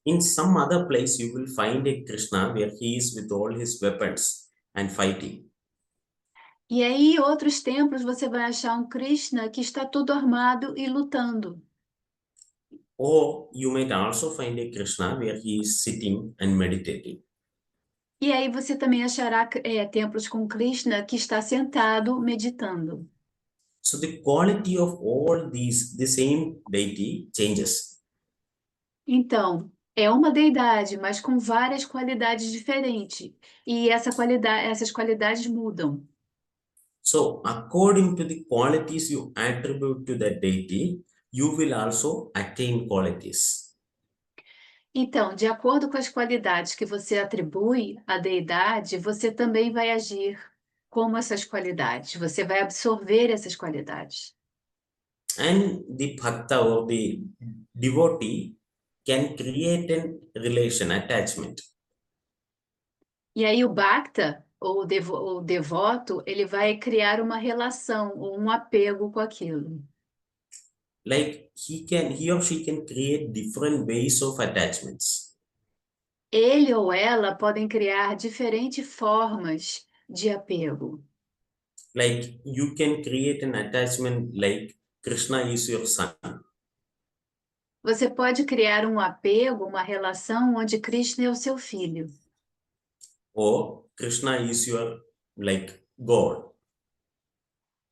Speaker 1: In some other place, you will find a Krishna where he is with all his weapons and fighting.
Speaker 3: E aí, em outros templos, você vai achar um Krishna que está todo armado e lutando.
Speaker 1: Or you might also find a Krishna where he is sitting and meditating.
Speaker 3: E aí você também achará templos com Krishna que está sentado meditando.
Speaker 1: So the quality of all these, the same deity changes.
Speaker 3: Então, é uma deidade, mas com várias qualidades diferentes. E essas qualidades mudam.
Speaker 1: So according to the qualities you attribute to that deity, you will also attain qualities.
Speaker 3: Então, de acordo com as qualidades que você atribui à deidade, você também vai agir como essas qualidades. Você vai absorver essas qualidades.
Speaker 1: And the bhakta or the devotee can create a relation, attachment.
Speaker 3: E aí o Bhakta, ou o devoto, ele vai criar uma relação, ou um apego com aquilo.
Speaker 1: Like he or she can create different ways of attachments.
Speaker 3: Ele ou ela podem criar diferentes formas de apego.
Speaker 1: Like you can create an attachment like Krishna is your son.
Speaker 3: Você pode criar um apego, uma relação onde Krishna é o seu filho.
Speaker 1: Or Krishna is your like God.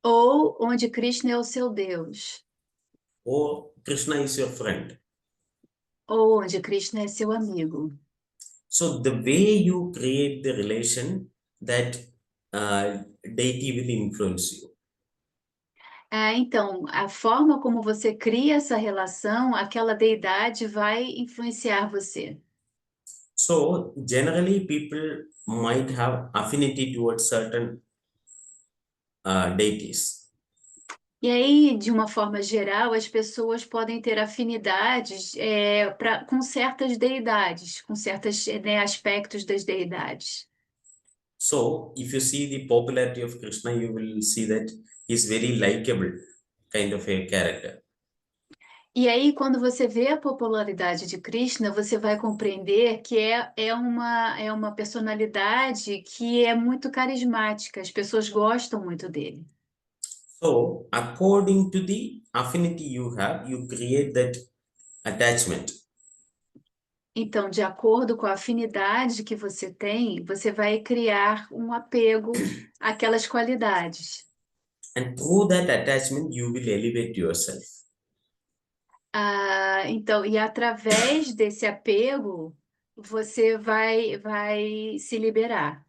Speaker 3: Ou onde Krishna é o seu Deus.
Speaker 1: Or Krishna is your friend.
Speaker 3: Ou onde Krishna é seu amigo.
Speaker 1: So the way you create the relation, that deity will influence you.
Speaker 3: Então, a forma como você cria essa relação, aquela deidade vai influenciar você.
Speaker 1: So generally people might have affinity towards certain deities.
Speaker 3: E aí, de uma forma geral, as pessoas podem ter afinidades com certas deidades, com certos aspectos das deidades.
Speaker 1: So if you see the popularity of Krishna, you will see that he's very likable kind of a character.
Speaker 3: E aí, quando você vê a popularidade de Krishna, você vai compreender que é uma personalidade que é muito carismática, as pessoas gostam muito dele.
Speaker 1: So according to the affinity you have, you create that attachment.
Speaker 3: Então, de acordo com a afinidade que você tem, você vai criar um apego àquelas qualidades.
Speaker 1: And through that attachment, you will elevate yourself.
Speaker 3: Então, e através desse apego, você vai se liberar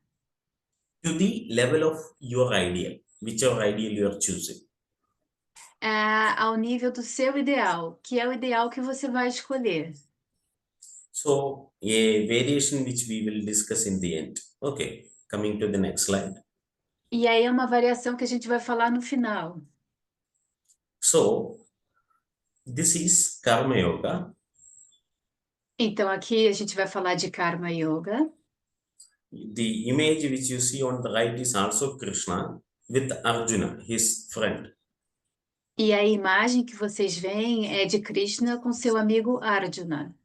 Speaker 1: To the level of your ideal, whichever ideal you are choosing.
Speaker 3: ao nível do seu ideal, que é o ideal que você vai escolher.
Speaker 1: So a variation which we will discuss in the end. Okay, coming to the next slide.
Speaker 3: E aí é uma variação que a gente vai falar no final.
Speaker 1: So this is Karma Yoga.
Speaker 3: Então, aqui a gente vai falar de Karma Yoga.
Speaker 1: The image which you see on the right is also Krishna with Arjuna, his friend.
Speaker 3: E a imagem que vocês veem é de Krishna com seu amigo Arjuna.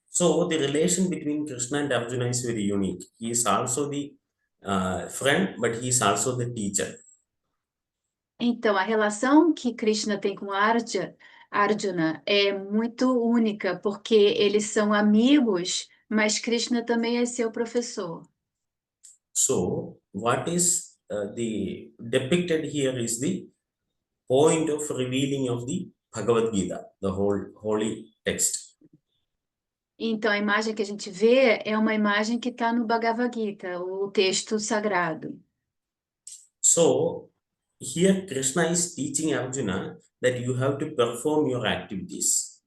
Speaker 1: So the relation between Krishna and Arjuna is very unique. He is also the friend, but he is also the teacher.
Speaker 3: Então, a relação que Krishna tem com Arjuna é muito única, porque eles são amigos, mas Krishna também é seu professor.
Speaker 1: So what is the depicted here is the point of revealing of the Bhagavad Gita, the whole holy text.
Speaker 3: Então, a imagem que a gente vê é uma imagem que está no Bhagavad Gita, o texto sagrado.
Speaker 1: So here Krishna is teaching Arjuna that you have to perform your activities.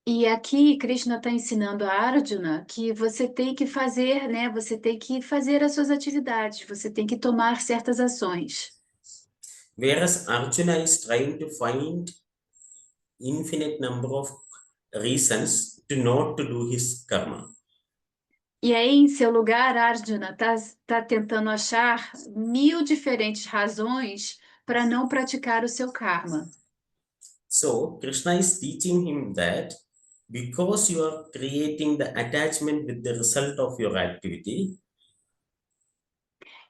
Speaker 3: E aqui Krishna está ensinando a Arjuna que você tem que fazer, né? Você tem que fazer as suas atividades, você tem que tomar certas ações.
Speaker 1: Whereas Arjuna is trying to find infinite number of reasons to not to do his karma.
Speaker 3: E aí, em seu lugar, Arjuna tá tentando achar 1000 diferentes razões para não praticar o seu karma.
Speaker 1: So Krishna is teaching him that because you are creating the attachment with the result of your activity,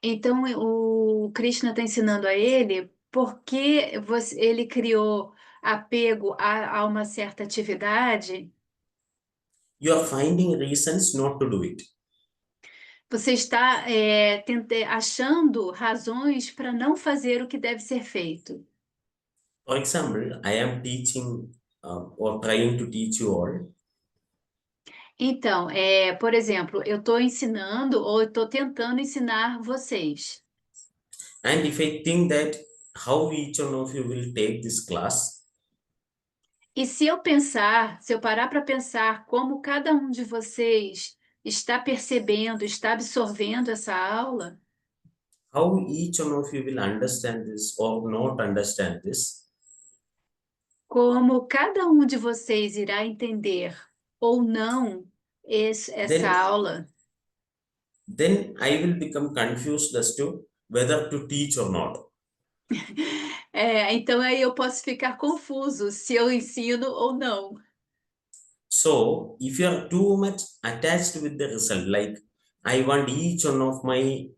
Speaker 3: Então, o Krishna está ensinando a ele porque ele criou apego a uma certa atividade.
Speaker 1: you are finding reasons not to do it.
Speaker 3: Você está achando razões para não fazer o que deve ser feito.
Speaker 1: For example, I am teaching or trying to teach you all.
Speaker 3: Então, por exemplo, eu estou ensinando ou estou tentando ensinar vocês.
Speaker 1: And if I think that how each one of you will take this class,
Speaker 3: E se eu parar para pensar como cada um de vocês está percebendo, está absorvendo essa aula,
Speaker 1: how each one of you will understand this or not understand this,
Speaker 3: como cada um de vocês irá entender ou não essa
Speaker 1: then,
Speaker 3: aula,
Speaker 1: then I will become confused as to whether to teach or not.
Speaker 3: então aí eu posso ficar confuso se eu ensino ou não.
Speaker 1: So if you are too much attached with the result, like I want each one of my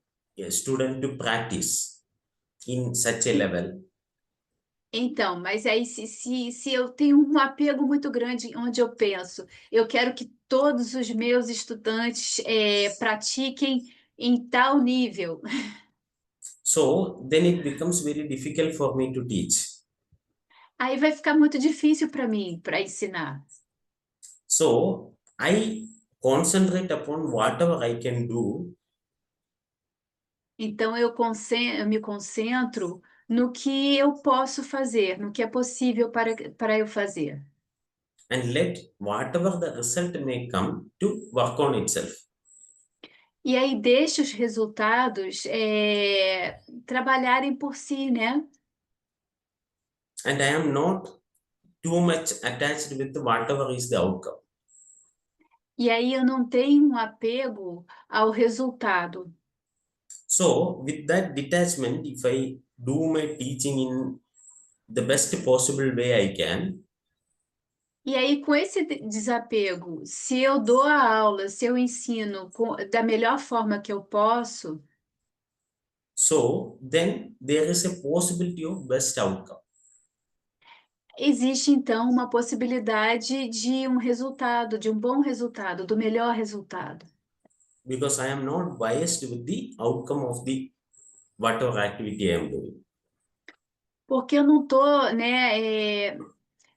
Speaker 1: student to practice in such a level,
Speaker 3: Então, mas aí se eu tenho um apego muito grande onde eu penso, eu quero que todos os meus estudantes pratiquem em tal nível.
Speaker 1: so then it becomes very difficult for me to teach.
Speaker 3: Aí vai ficar muito difícil para mim, para ensinar.
Speaker 1: So I concentrate upon whatever I can do.
Speaker 3: Então eu me concentro no que eu posso fazer, no que é possível para eu fazer.
Speaker 1: And let whatever the result may come to work on itself.
Speaker 3: E aí deixa os resultados trabalharem por si, né?
Speaker 1: And I am not too much attached with whatever is the outcome.
Speaker 3: E aí eu não tenho um apego ao resultado.
Speaker 1: So with that detachment, if I do my teaching in the best possible way I can,
Speaker 3: E aí, com esse desapego, se eu dou a aula, se eu ensino da melhor forma que eu posso,
Speaker 1: so then there is a possibility of best outcome.
Speaker 3: existe então uma possibilidade de um resultado, de um bom resultado, do melhor resultado.
Speaker 1: Because I am not biased with the outcome of the whatever activity I am doing.
Speaker 3: Porque eu não estou, né,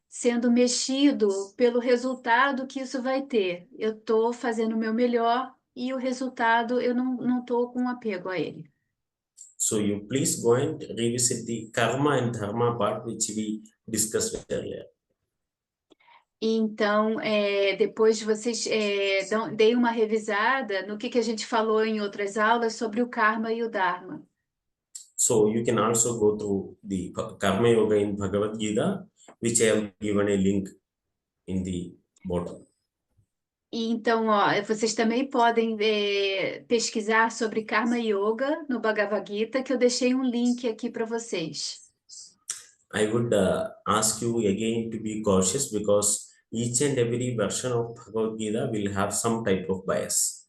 Speaker 3: sendo mexido pelo resultado que isso vai ter. Eu estou fazendo o meu melhor e o resultado eu não estou com apego a ele.
Speaker 1: So you please go and revisit the karma and dharma part which we discussed earlier.
Speaker 3: Então, depois vocês deem uma revisada no que a gente falou em outras aulas sobre o karma e o dharma.
Speaker 1: So you can also go to the Karma Yoga in Bhagavad Gita, which I have given a link in the bottom.
Speaker 3: E então, vocês também podem pesquisar sobre Karma Yoga no Bhagavad Gita, que eu deixei um link aqui para vocês.
Speaker 1: I would ask you again to be cautious because each and every version of Bhagavad Gita will have some type of bias.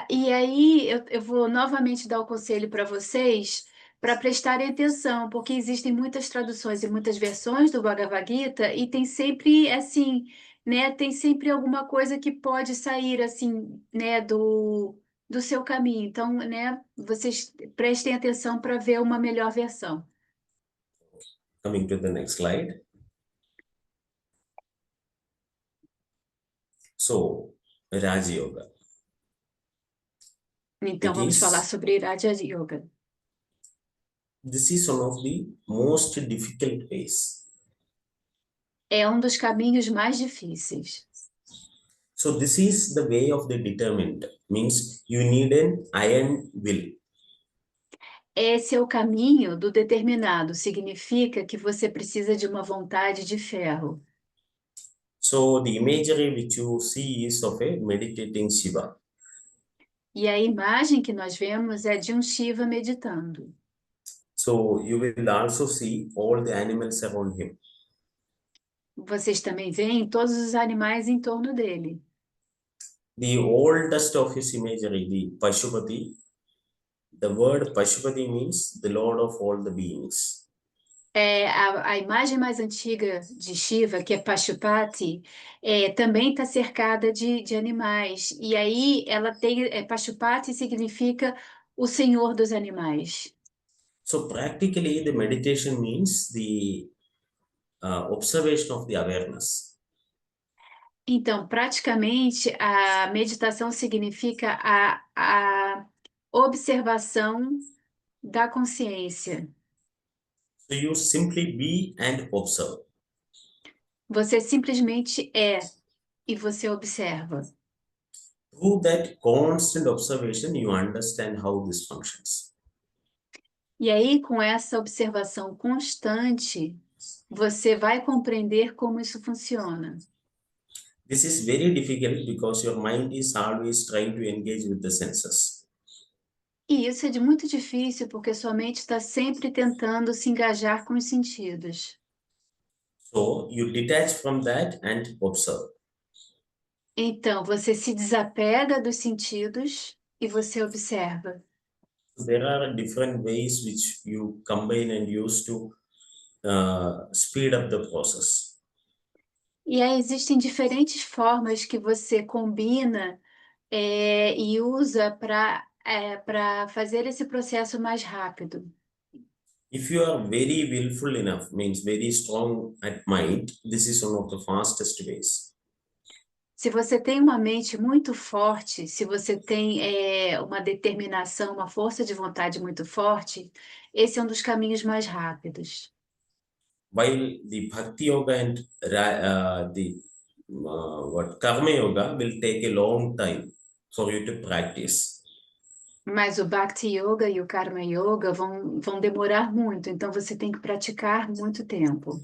Speaker 3: E aí eu vou novamente dar o conselho para vocês para prestarem atenção, porque existem muitas traduções e muitas versões do Bhagavad Gita e tem sempre assim, né, tem sempre alguma coisa que pode sair assim, né, do seu caminho. Então, né, vocês prestem atenção para ver uma melhor versão.
Speaker 1: Coming to the next slide. So, Raja Yoga.
Speaker 3: Então,
Speaker 1: It
Speaker 3: vamos
Speaker 1: is-
Speaker 3: falar sobre Raja Yoga.
Speaker 1: This is one of the most difficult ways.
Speaker 3: É um dos caminhos mais difíceis.
Speaker 1: So this is the way of the determined, means you need an iron will.
Speaker 3: Esse é o caminho do determinado, significa que você precisa de uma vontade de ferro.
Speaker 1: So the imagery which you see is of a meditating Shiva.
Speaker 3: E a imagem que nós vemos é de um Shiva meditando.
Speaker 1: So you will also see all the animals around him.
Speaker 3: Vocês também veem todos os animais em torno dele.
Speaker 1: The oldest of his imagery, the Pashupati, the word Pashupati means the Lord of all the beings.
Speaker 3: A imagem mais antiga de Shiva, que é Pashupati, também está cercada de animais. E aí ela tem. Pashupati significa o senhor dos animais.
Speaker 1: So practically the meditation means the observation of the awareness.
Speaker 3: Então, praticamente, a meditação significa a observação da consciência.
Speaker 1: So you simply be and observe.
Speaker 3: Você simplesmente é e você observa.
Speaker 1: Through that constant observation, you understand how this functions.
Speaker 3: E aí, com essa observação constante, você vai compreender como isso funciona.
Speaker 1: This is very difficult because your mind is always trying to engage with the senses.
Speaker 3: E isso é muito difícil porque sua mente está sempre tentando se engajar com os sentidos.
Speaker 1: So you detach from that and observe.
Speaker 3: Então, você se desapega dos sentidos e você observa.
Speaker 1: There are different ways which you combine and use to speed up the process.
Speaker 3: E aí existem diferentes formas que você combina e usa para fazer esse processo mais rápido.
Speaker 1: If you are very willful enough, means very strong at mind, this is one of the fastest ways.
Speaker 3: Se você tem uma mente muito forte, se você tem uma determinação, uma força de vontade muito forte, esse é um dos caminhos mais rápidos.
Speaker 1: While the Bhakti Yoga and the Karma Yoga will take a long time for you to practice.
Speaker 3: Mas o Bhakti Yoga e o Karma Yoga vão demorar muito, então você tem que praticar muito tempo.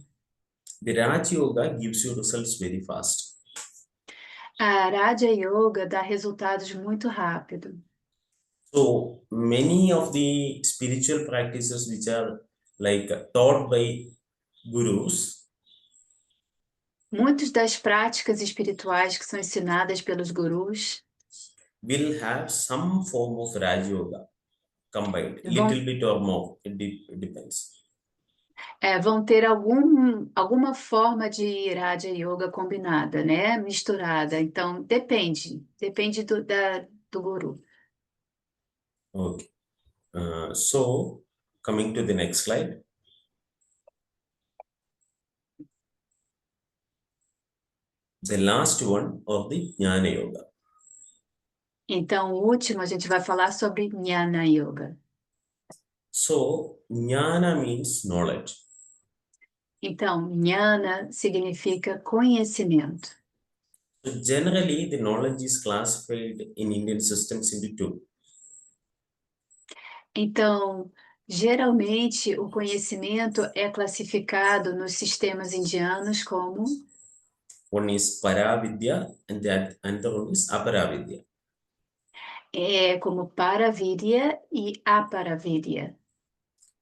Speaker 1: The Raja Yoga gives you results very fast.
Speaker 3: A Raja Yoga dá resultados muito rápido.
Speaker 1: So many of the spiritual practices which are like taught by gurus,
Speaker 3: Muitas das práticas espirituais que são ensinadas pelos gurus
Speaker 1: will have some form of Raja Yoga combined,
Speaker 3: Vão-
Speaker 1: little bit or more, it depends.
Speaker 3: vão ter alguma forma de Raja Yoga combinada, né? Misturada. Então, depende do guru.
Speaker 1: Okay. So coming to the next slide. The last one of the Jnana Yoga.
Speaker 3: Então, o último, a gente vai falar sobre Jnana Yoga.
Speaker 1: So Jnana means knowledge.
Speaker 3: Então, Jnana significa conhecimento.
Speaker 1: So generally, the knowledge is classified in Indian systems into two.
Speaker 3: Então, geralmente, o conhecimento é classificado nos sistemas indianos como
Speaker 1: One is Paravidya and the another one is Aparavidya.
Speaker 3: como Paravidya e Aparavidya.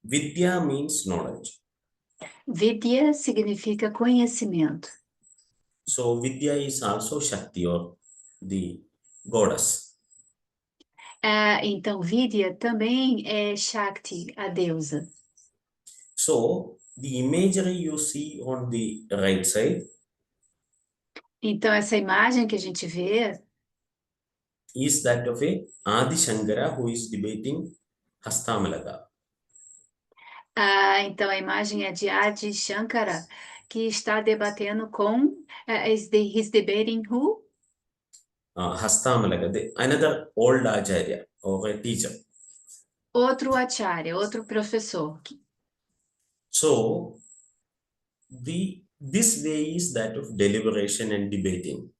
Speaker 1: Vidya means knowledge.
Speaker 3: Vidya significa conhecimento.
Speaker 1: So Vidya is also Shakti or the goddess.
Speaker 3: Então, Vidya também é Shakti, a deusa.
Speaker 1: So the imagery you see on the right side
Speaker 3: Então, essa imagem que a gente vê
Speaker 1: is that of a Adi Shankara who is debating Hastamalaga.
Speaker 3: então a imagem é de Adi Shankara, que está debatendo com. He's debating who?
Speaker 1: Hastamalaga, another old Acharya or a teacher.
Speaker 3: Outro acharya, outro professor.
Speaker 1: So this way is that of deliberation and debating.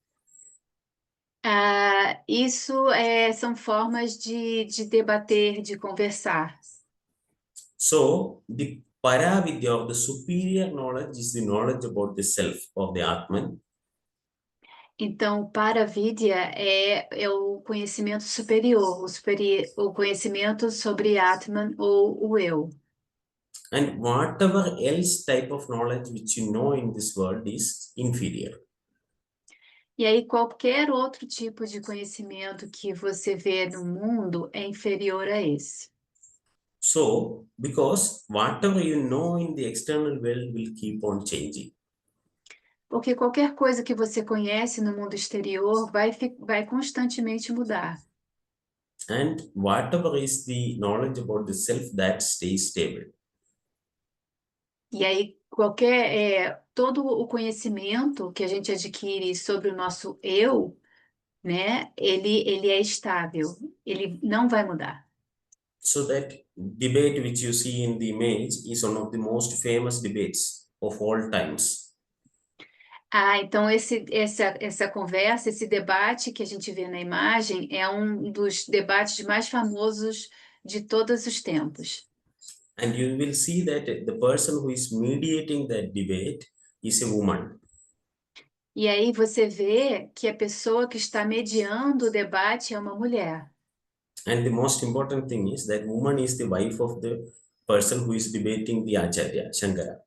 Speaker 3: Isso são formas de debater, de conversar.
Speaker 1: So the Paravidya of the superior knowledge is the knowledge about the self of the Atman.
Speaker 3: Então, para a Vidya é o conhecimento superior, o conhecimento sobre Atman ou o eu.
Speaker 1: And whatever else type of knowledge which you know in this world is inferior.
Speaker 3: E aí, qualquer outro tipo de conhecimento que você vê no mundo é inferior a esse.
Speaker 1: So, because whatever you know in the external world will keep on changing.
Speaker 3: Porque qualquer coisa que você conhece no mundo exterior vai constantemente mudar.
Speaker 1: And whatever is the knowledge about the self that stays stable.
Speaker 3: E aí, todo o conhecimento que a gente adquire sobre o nosso eu, né, ele é estável, ele não vai mudar.
Speaker 1: So that debate which you see in the image is one of the most famous debates of all times.
Speaker 3: Então essa conversa, esse debate que a gente vê na imagem é um dos debates mais famosos de todos os tempos.
Speaker 1: And you will see that the person who is mediating that debate is a woman.
Speaker 3: E aí você vê que a pessoa que está mediando o debate é uma mulher.
Speaker 1: And the most important thing is that woman is the wife of the person who is debating the Acharya, Shankara.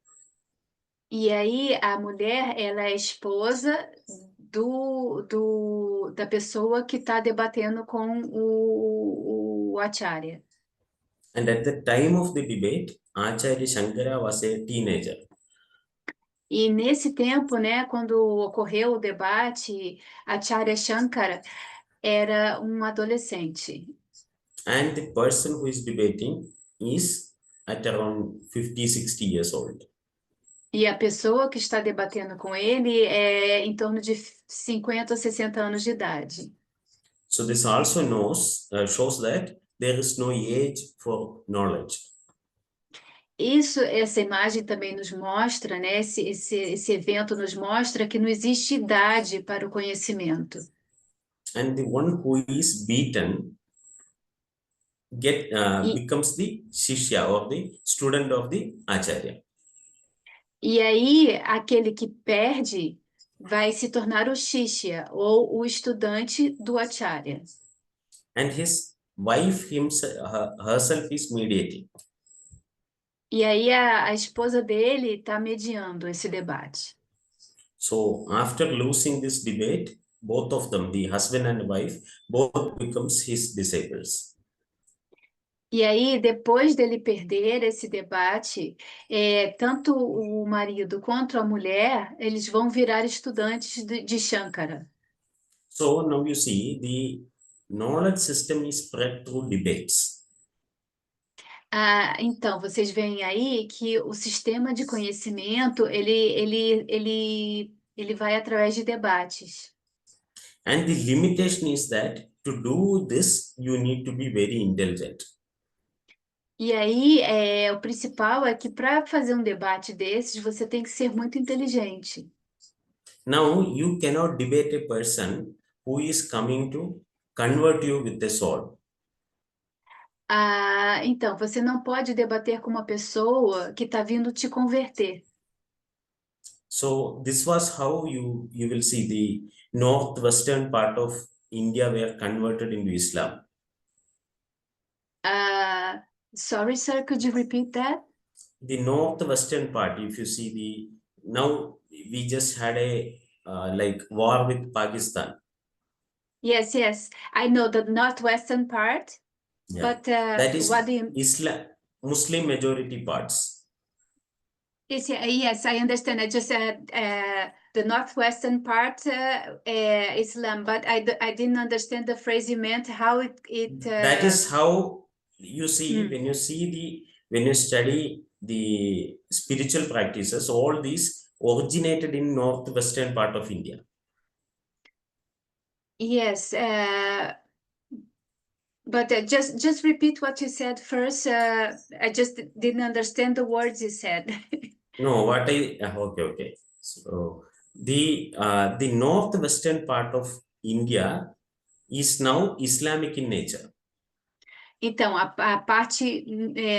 Speaker 3: E aí a mulher, ela é esposa da pessoa que está debatendo com o Acharya.
Speaker 1: And at the time of the debate, Acharya Shankara was a teenager.
Speaker 3: E nesse tempo, né, quando ocorreu o debate, Acharya Shankara era um adolescente.
Speaker 1: And the person who is debating is at around 50, 60 years old.
Speaker 3: E a pessoa que está debatendo com ele é em torno de 50 ou 60 anos de idade.
Speaker 1: So this also shows that there is no age for knowledge.
Speaker 3: Essa imagem também nos mostra, né? Esse evento nos mostra que não existe idade para o conhecimento.
Speaker 1: And the one who is beaten becomes the shishya or the student of the Acharya.
Speaker 3: E aí, aquele que perde vai se tornar o Shishya, ou o estudante do Acharya.
Speaker 1: And his wife herself is mediating.
Speaker 3: E aí, a esposa dele está mediando esse debate.
Speaker 1: So after losing this debate, both of them, the husband and wife, both becomes his disciples.
Speaker 3: E aí, depois dele perder esse debate, tanto o marido quanto a mulher, eles vão virar estudantes de Shankara.
Speaker 1: So now you see the knowledge system is spread through debates.
Speaker 3: Então, vocês veem aí que o sistema de conhecimento, ele vai através de debates.
Speaker 1: And the limitation is that to do this, you need to be very intelligent.
Speaker 3: E aí, o principal é que para fazer um debate desses, você tem que ser muito inteligente.
Speaker 1: Now, you cannot debate a person who is coming to convert you with a sword.
Speaker 3: Então, você não pode debater com uma pessoa que está vindo te converter.
Speaker 1: So this was how you will see the northwestern part of India were converted into Islam.
Speaker 3: Sorry, sir, could you repeat that?
Speaker 1: The northwestern part, if you see now we just had a like war with Pakistan.
Speaker 3: Yes, yes. I know the northwestern part,
Speaker 1: Yeah,
Speaker 3: but
Speaker 1: that is
Speaker 3: what do you...
Speaker 1: Muslim majority parts.
Speaker 3: Yes, I understand. I just said the northwestern part, Islam, but I didn't understand the phrase you meant, how it
Speaker 1: That is how you see
Speaker 3: mm.
Speaker 1: when you study the spiritual practices, all these originated in northwestern part of India.
Speaker 3: Yes, but just repeat what you said first. I just didn't understand the words you said.
Speaker 1: No, what I okay. So the northwestern part of India is now Islamic in nature.
Speaker 3: Então, a parte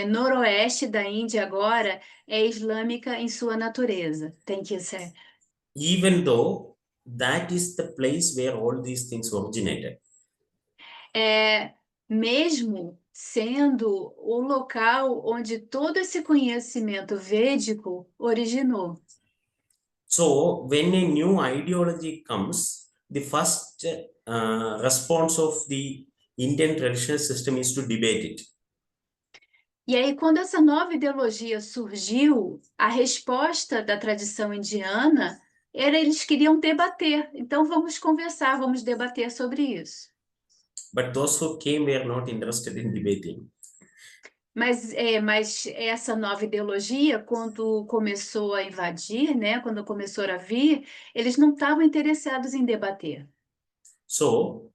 Speaker 3: noroeste da Índia agora é islâmica em sua natureza. Thank you, sir.
Speaker 1: Even though that is the place where all these things originated.
Speaker 3: Mesmo sendo o local onde todo esse conhecimento védico originou.
Speaker 1: So when a new ideology comes, the first response of the Indian traditional system is to debate it.
Speaker 3: E aí, quando essa nova ideologia surgiu, a resposta da tradição indiana era eles queriam debater. Então, vamos conversar, vamos debater sobre isso.
Speaker 1: But those who came were not interested in debating.
Speaker 3: Mas essa nova ideologia, quando começou a invadir, né, quando começou a vir, eles não estavam interessados em debater.
Speaker 1: So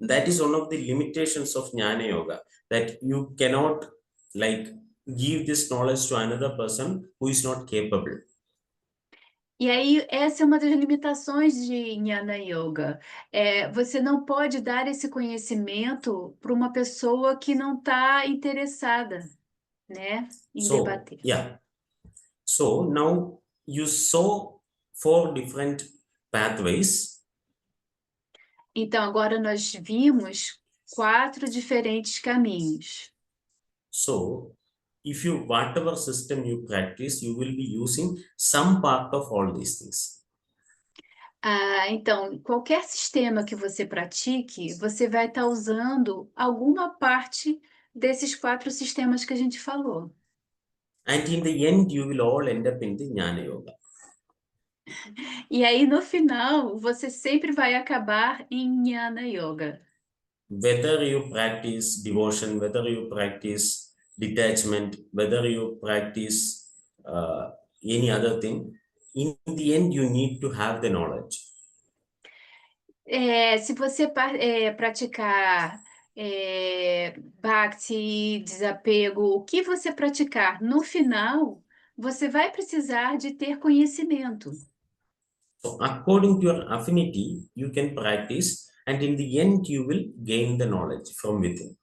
Speaker 1: that is one of the limitations of Jnana Yoga, that you cannot like give this knowledge to another person who is not capable.
Speaker 3: E aí, essa é uma das limitações de Jnana Yoga. Você não pode dar esse conhecimento para uma pessoa que não está interessada, né, em
Speaker 1: So
Speaker 3: debater.
Speaker 1: yeah. So now you saw 4 different pathways.
Speaker 3: Então, agora nós vimos 4 diferentes caminhos.
Speaker 1: So if you whatever system you practice, you will be using some part of all these things.
Speaker 3: Então, qualquer sistema que você pratique, você vai estar usando alguma parte desses 4 sistemas que a gente falou.
Speaker 1: And in the end, you will all end up in the Jnana Yoga.
Speaker 3: E aí, no final, você sempre vai acabar em Jnana Yoga.
Speaker 1: Whether you practice devotion, whether you practice detachment, whether you practice any other thing, in the end, you need to have the knowledge.
Speaker 3: Se você praticar Bhakti, desapego, o que você praticar, no final, você vai precisar de ter conhecimento.
Speaker 1: So according to your affinity, you can practice, and in the end, you will gain the knowledge from within.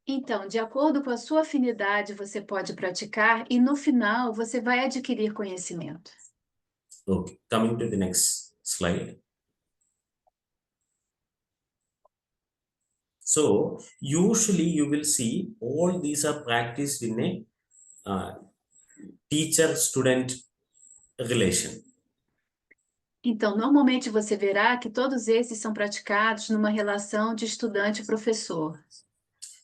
Speaker 3: Então, de acordo com a sua afinidade, você pode praticar e no final você vai adquirir conhecimento.
Speaker 1: Okay, coming to the next slide. So usually you will see all these are practiced in a teacher-student relation.
Speaker 3: Então, normalmente você verá que todos esses são praticados numa relação de estudante-professor.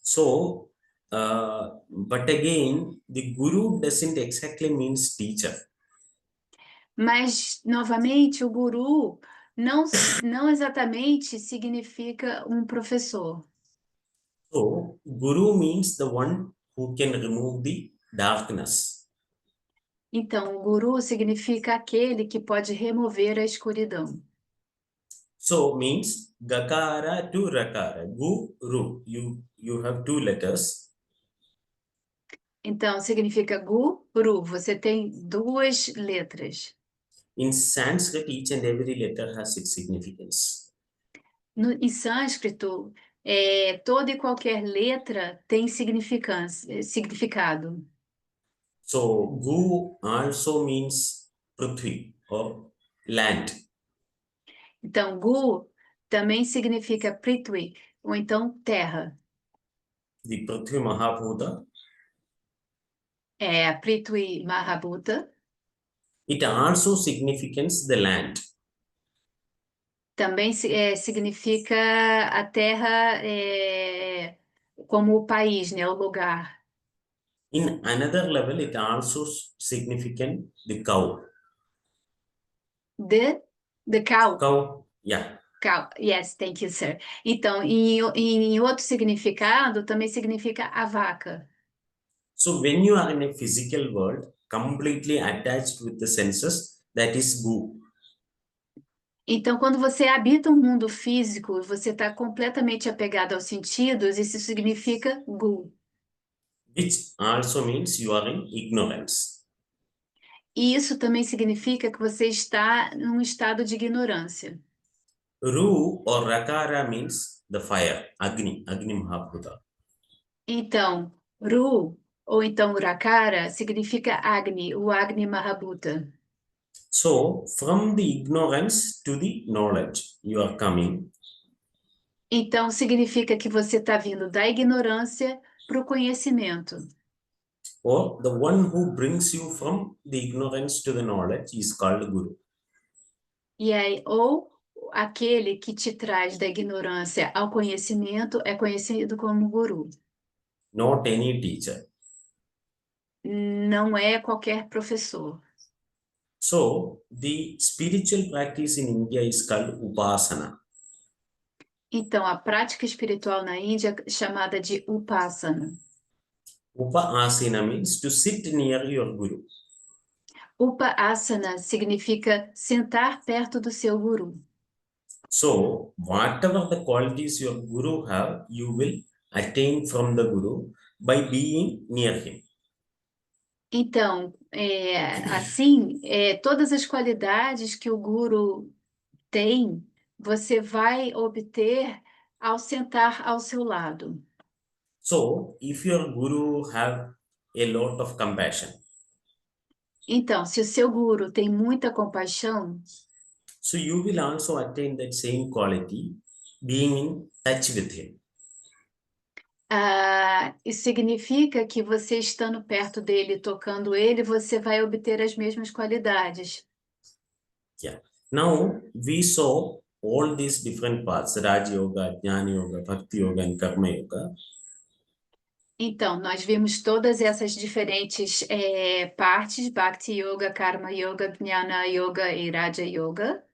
Speaker 1: So, but again, the guru doesn't exactly means teacher.
Speaker 3: Mas, novamente, o guru não exatamente significa um professor.
Speaker 1: So, guru means the one who can remove the darkness.
Speaker 3: Então, o guru significa aquele que pode remover a escuridão.
Speaker 1: So, means gakara to rakara, guru. You have 2 letters.
Speaker 3: Então, significa guru. Você tem 2 letras.
Speaker 1: In Sanskrit, each and every letter has its significance.
Speaker 3: Em sânscrito, toda e qualquer letra tem significado.
Speaker 1: So, gu also means Prithvi or land.
Speaker 3: Então, gu também significa prithvi, ou então terra.
Speaker 1: The Prithvi Mahabhuta.
Speaker 3: é Prithvi Mahabhuta.
Speaker 1: It also signifies the land.
Speaker 3: Também significa a terra como o país, né? O lugar.
Speaker 1: In another level, it also significant the cow.
Speaker 3: The cow.
Speaker 1: Cow, yeah.
Speaker 3: Cow. Yes, thank you, sir. Então, em outro significado, também significa a vaca.
Speaker 1: So when you are in a physical world, completely attached with the senses, that is gu.
Speaker 3: Então, quando você habita um mundo físico, você está completamente apegado aos sentidos, isso significa gu.
Speaker 1: Which also means you are in ignorance.
Speaker 3: E isso também significa que você está num estado de ignorância.
Speaker 1: Ru or rakara means the fire, Agni, Agni Mahabhuta.
Speaker 3: Então, Ru, ou então Urakara, significa Agni, o Agni Mahabhuta.
Speaker 1: So from the ignorance to the knowledge, you are coming.
Speaker 3: Então, significa que você está vindo da ignorância para o conhecimento.
Speaker 1: Or the one who brings you from the ignorance to the knowledge is called Guru.
Speaker 3: E aí, ou aquele que te traz da ignorância ao conhecimento é conhecido como guru.
Speaker 1: Not any teacher.
Speaker 3: Não é qualquer professor.
Speaker 1: So the spiritual practice in India is called Upasana.
Speaker 3: Então, a prática espiritual na Índia é chamada de Upasana.
Speaker 1: Upasana means to sit near your Guru.
Speaker 3: Upasana significa sentar perto do seu guru.
Speaker 1: So whatever the qualities your Guru have, you will attain from the Guru by being near him.
Speaker 3: Então, assim, todas as qualidades que o guru tem, você vai obter ao sentar ao seu lado.
Speaker 1: So if your Guru have a lot of compassion,
Speaker 3: Então, se o seu guru tem muita compaixão,
Speaker 1: so you will also attain that same quality being in touch with him.
Speaker 3: isso significa que você estando perto dele, tocando ele, você vai obter as mesmas qualidades.
Speaker 1: Yeah. Now we saw all these different paths, Raj Yoga, Jnana Yoga, Bhakti Yoga, and Karma Yoga.
Speaker 3: Então, nós vimos todas essas diferentes partes, Bhakti Yoga, Karma Yoga, Jnana Yoga e Raja Yoga.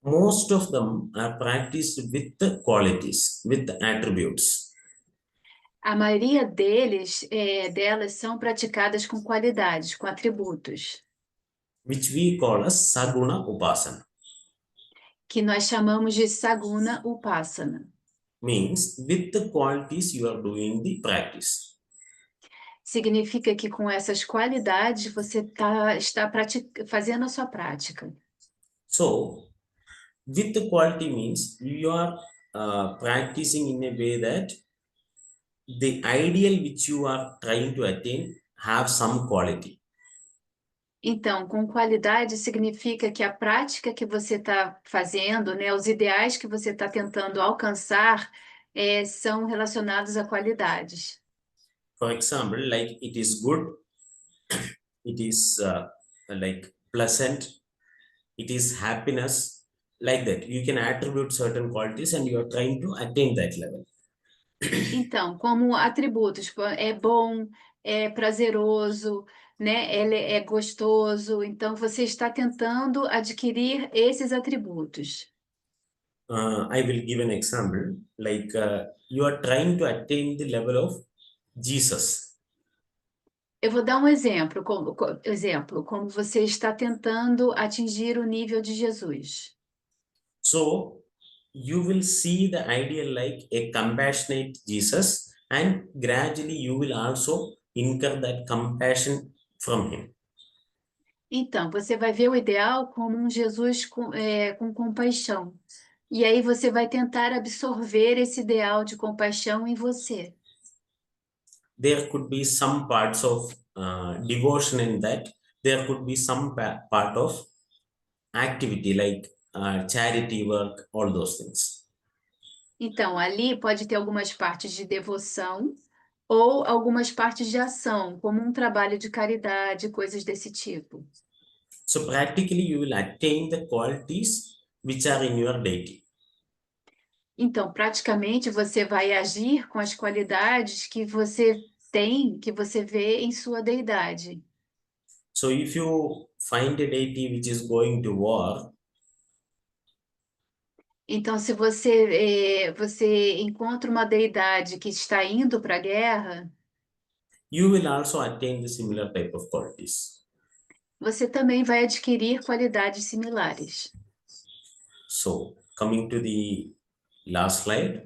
Speaker 1: Most of them are practiced with the qualities, with the attributes.
Speaker 3: A maioria delas são praticadas com qualidades, com atributos,
Speaker 1: Which we call as Saguna Upasana.
Speaker 3: que nós chamamos de Saguna Upasana.
Speaker 1: Means with the qualities you are doing the practice.
Speaker 3: Significa que com essas qualidades você está fazendo a sua prática.
Speaker 1: So, with the quality means you are practicing in a way that the ideal which you are trying to attain have some quality.
Speaker 3: Então, com qualidade significa que a prática que você está fazendo, né, os ideais que você está tentando alcançar, são relacionados a qualidades.
Speaker 1: For example, like it is good, it is like pleasant, it is happiness, like that. You can attribute certain qualities and you are trying to attain that level.
Speaker 3: Então, como atributos, é bom, é prazeroso, né? Ele é gostoso. Então, você está tentando adquirir esses atributos.
Speaker 1: I will give an example, like you are trying to attain the level of Jesus.
Speaker 3: Eu vou dar um exemplo, como você está tentando atingir o nível de Jesus.
Speaker 1: So you will see the ideal like a compassionate Jesus, and gradually you will also incur that compassion from him.
Speaker 3: Então, você vai ver o ideal como um Jesus com compaixão. E aí você vai tentar absorver esse ideal de compaixão em você.
Speaker 1: There could be some parts of devotion in that. There could be some part of activity like charity work, all those things.
Speaker 3: Então, ali pode ter algumas partes de devoção, ou algumas partes de ação, como um trabalho de caridade, coisas desse tipo.
Speaker 1: So practically you will attain the qualities which are in your deity.
Speaker 3: Então, praticamente, você vai agir com as qualidades que você tem, que você vê em sua deidade.
Speaker 1: So if you find a deity which is going to war,
Speaker 3: Então, se você encontra uma deidade que está indo para a guerra,
Speaker 1: you will also attain the similar type of qualities.
Speaker 3: você também vai adquirir qualidades similares.
Speaker 1: So coming to the last slide.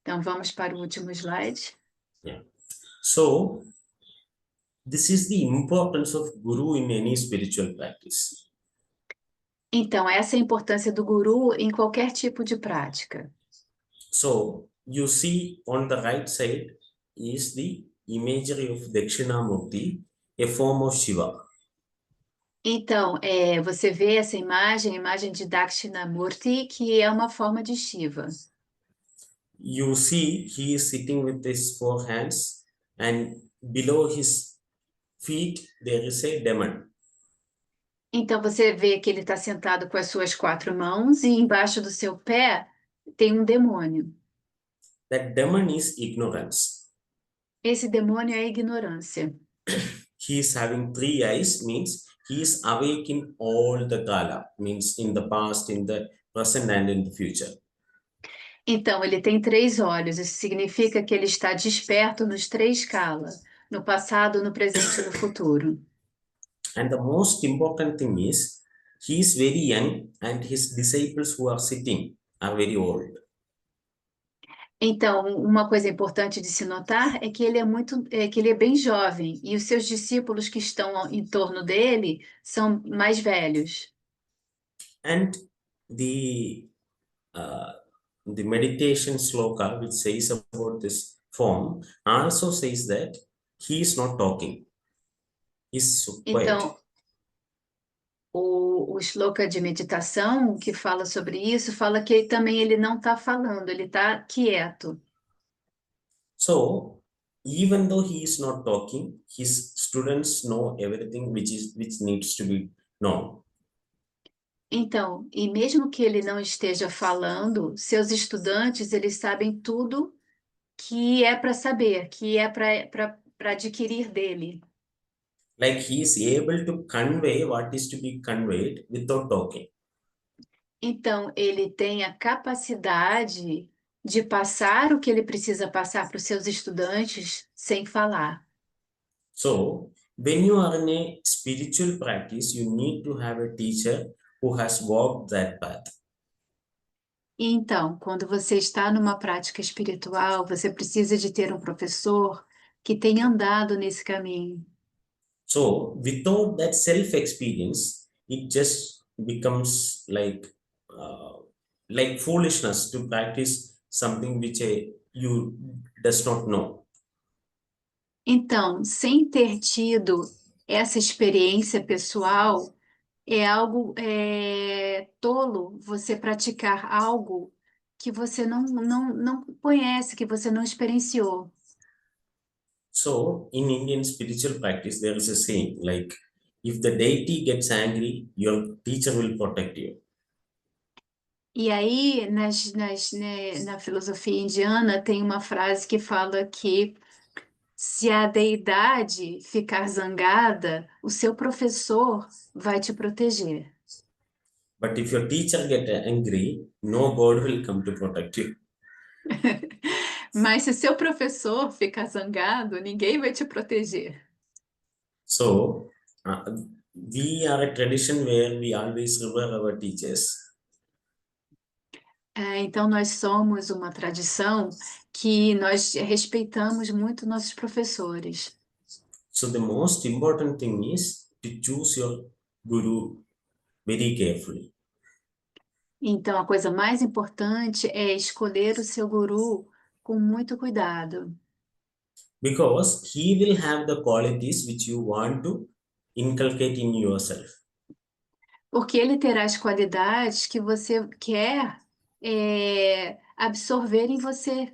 Speaker 3: Então, vamos para o último slide.
Speaker 1: Yeah. So this is the importance of guru in any spiritual practice.
Speaker 3: Então, essa é a importância do guru em qualquer tipo de prática.
Speaker 1: So you see on the right side is the imagery of Dakshinamurti, a form of Shiva.
Speaker 3: Então, você vê essa imagem, a imagem de Dakshinamurti, que é uma forma de Shiva.
Speaker 1: You see he is sitting with his four hands, and below his feet there is a demon.
Speaker 3: Então, você vê que ele está sentado com as suas 4 mãos e embaixo do seu pé tem um demônio.
Speaker 1: That demon is ignorance.
Speaker 3: Esse demônio é a ignorância.
Speaker 1: He is having three eyes, means he is awake in all the kala, means in the past, in the present, and in the future.
Speaker 3: Então, ele tem 3 olhos. Isso significa que ele está desperto nos 3 kala, no passado, no presente e no futuro.
Speaker 1: And the most important thing is he is very young, and his disciples who are sitting are very old.
Speaker 3: Então, uma coisa importante de se notar é que que ele é bem jovem e os seus discípulos que estão em torno dele são mais velhos.
Speaker 1: And the uh, the meditation sloka which says about this form also says that he is not talking. He's so quiet.
Speaker 3: Então, o shloka de meditação que fala sobre isso fala que também ele não está falando, ele está quieto.
Speaker 1: So even though he is not talking, his students know everything which needs to be known.
Speaker 3: Então, e mesmo que ele não esteja falando, seus estudantes, eles sabem tudo que é para saber, que é para adquirir dele.
Speaker 1: Like he is able to convey what is to be conveyed without talking.
Speaker 3: Então, ele tem a capacidade de passar o que ele precisa passar para os seus estudantes sem falar.
Speaker 1: So when you are in a spiritual practice, you need to have a teacher who has walked that path.
Speaker 3: E então, quando você está numa prática espiritual, você precisa de ter um professor que tenha andado nesse caminho.
Speaker 1: So without that self-experience, it just becomes like foolishness to practice something which you does not know.
Speaker 3: Então, sem ter tido essa experiência pessoal, é algo tolo você praticar algo que você não conhece, que você não experienciou.
Speaker 1: So in Indian spiritual practice, there is a saying like, if the deity gets angry, your teacher will protect you.
Speaker 3: E aí, na filosofia indiana, tem uma frase que fala que se a deidade ficar zangada, o seu professor vai te proteger.
Speaker 1: But if your teacher get angry, no God will come to protect you.
Speaker 3: Mas se seu professor ficar zangado, ninguém vai te proteger.
Speaker 1: So we are a tradition where we always revere our teachers.
Speaker 3: Então, nós somos uma tradição que nós respeitamos muito nossos professores.
Speaker 1: So the most important thing is to choose your guru very carefully.
Speaker 3: Então, a coisa mais importante é escolher o seu guru com muito cuidado,
Speaker 1: Because he will have the qualities which you want to inculcate in yourself.
Speaker 3: porque ele terá as qualidades que você quer absorver em você.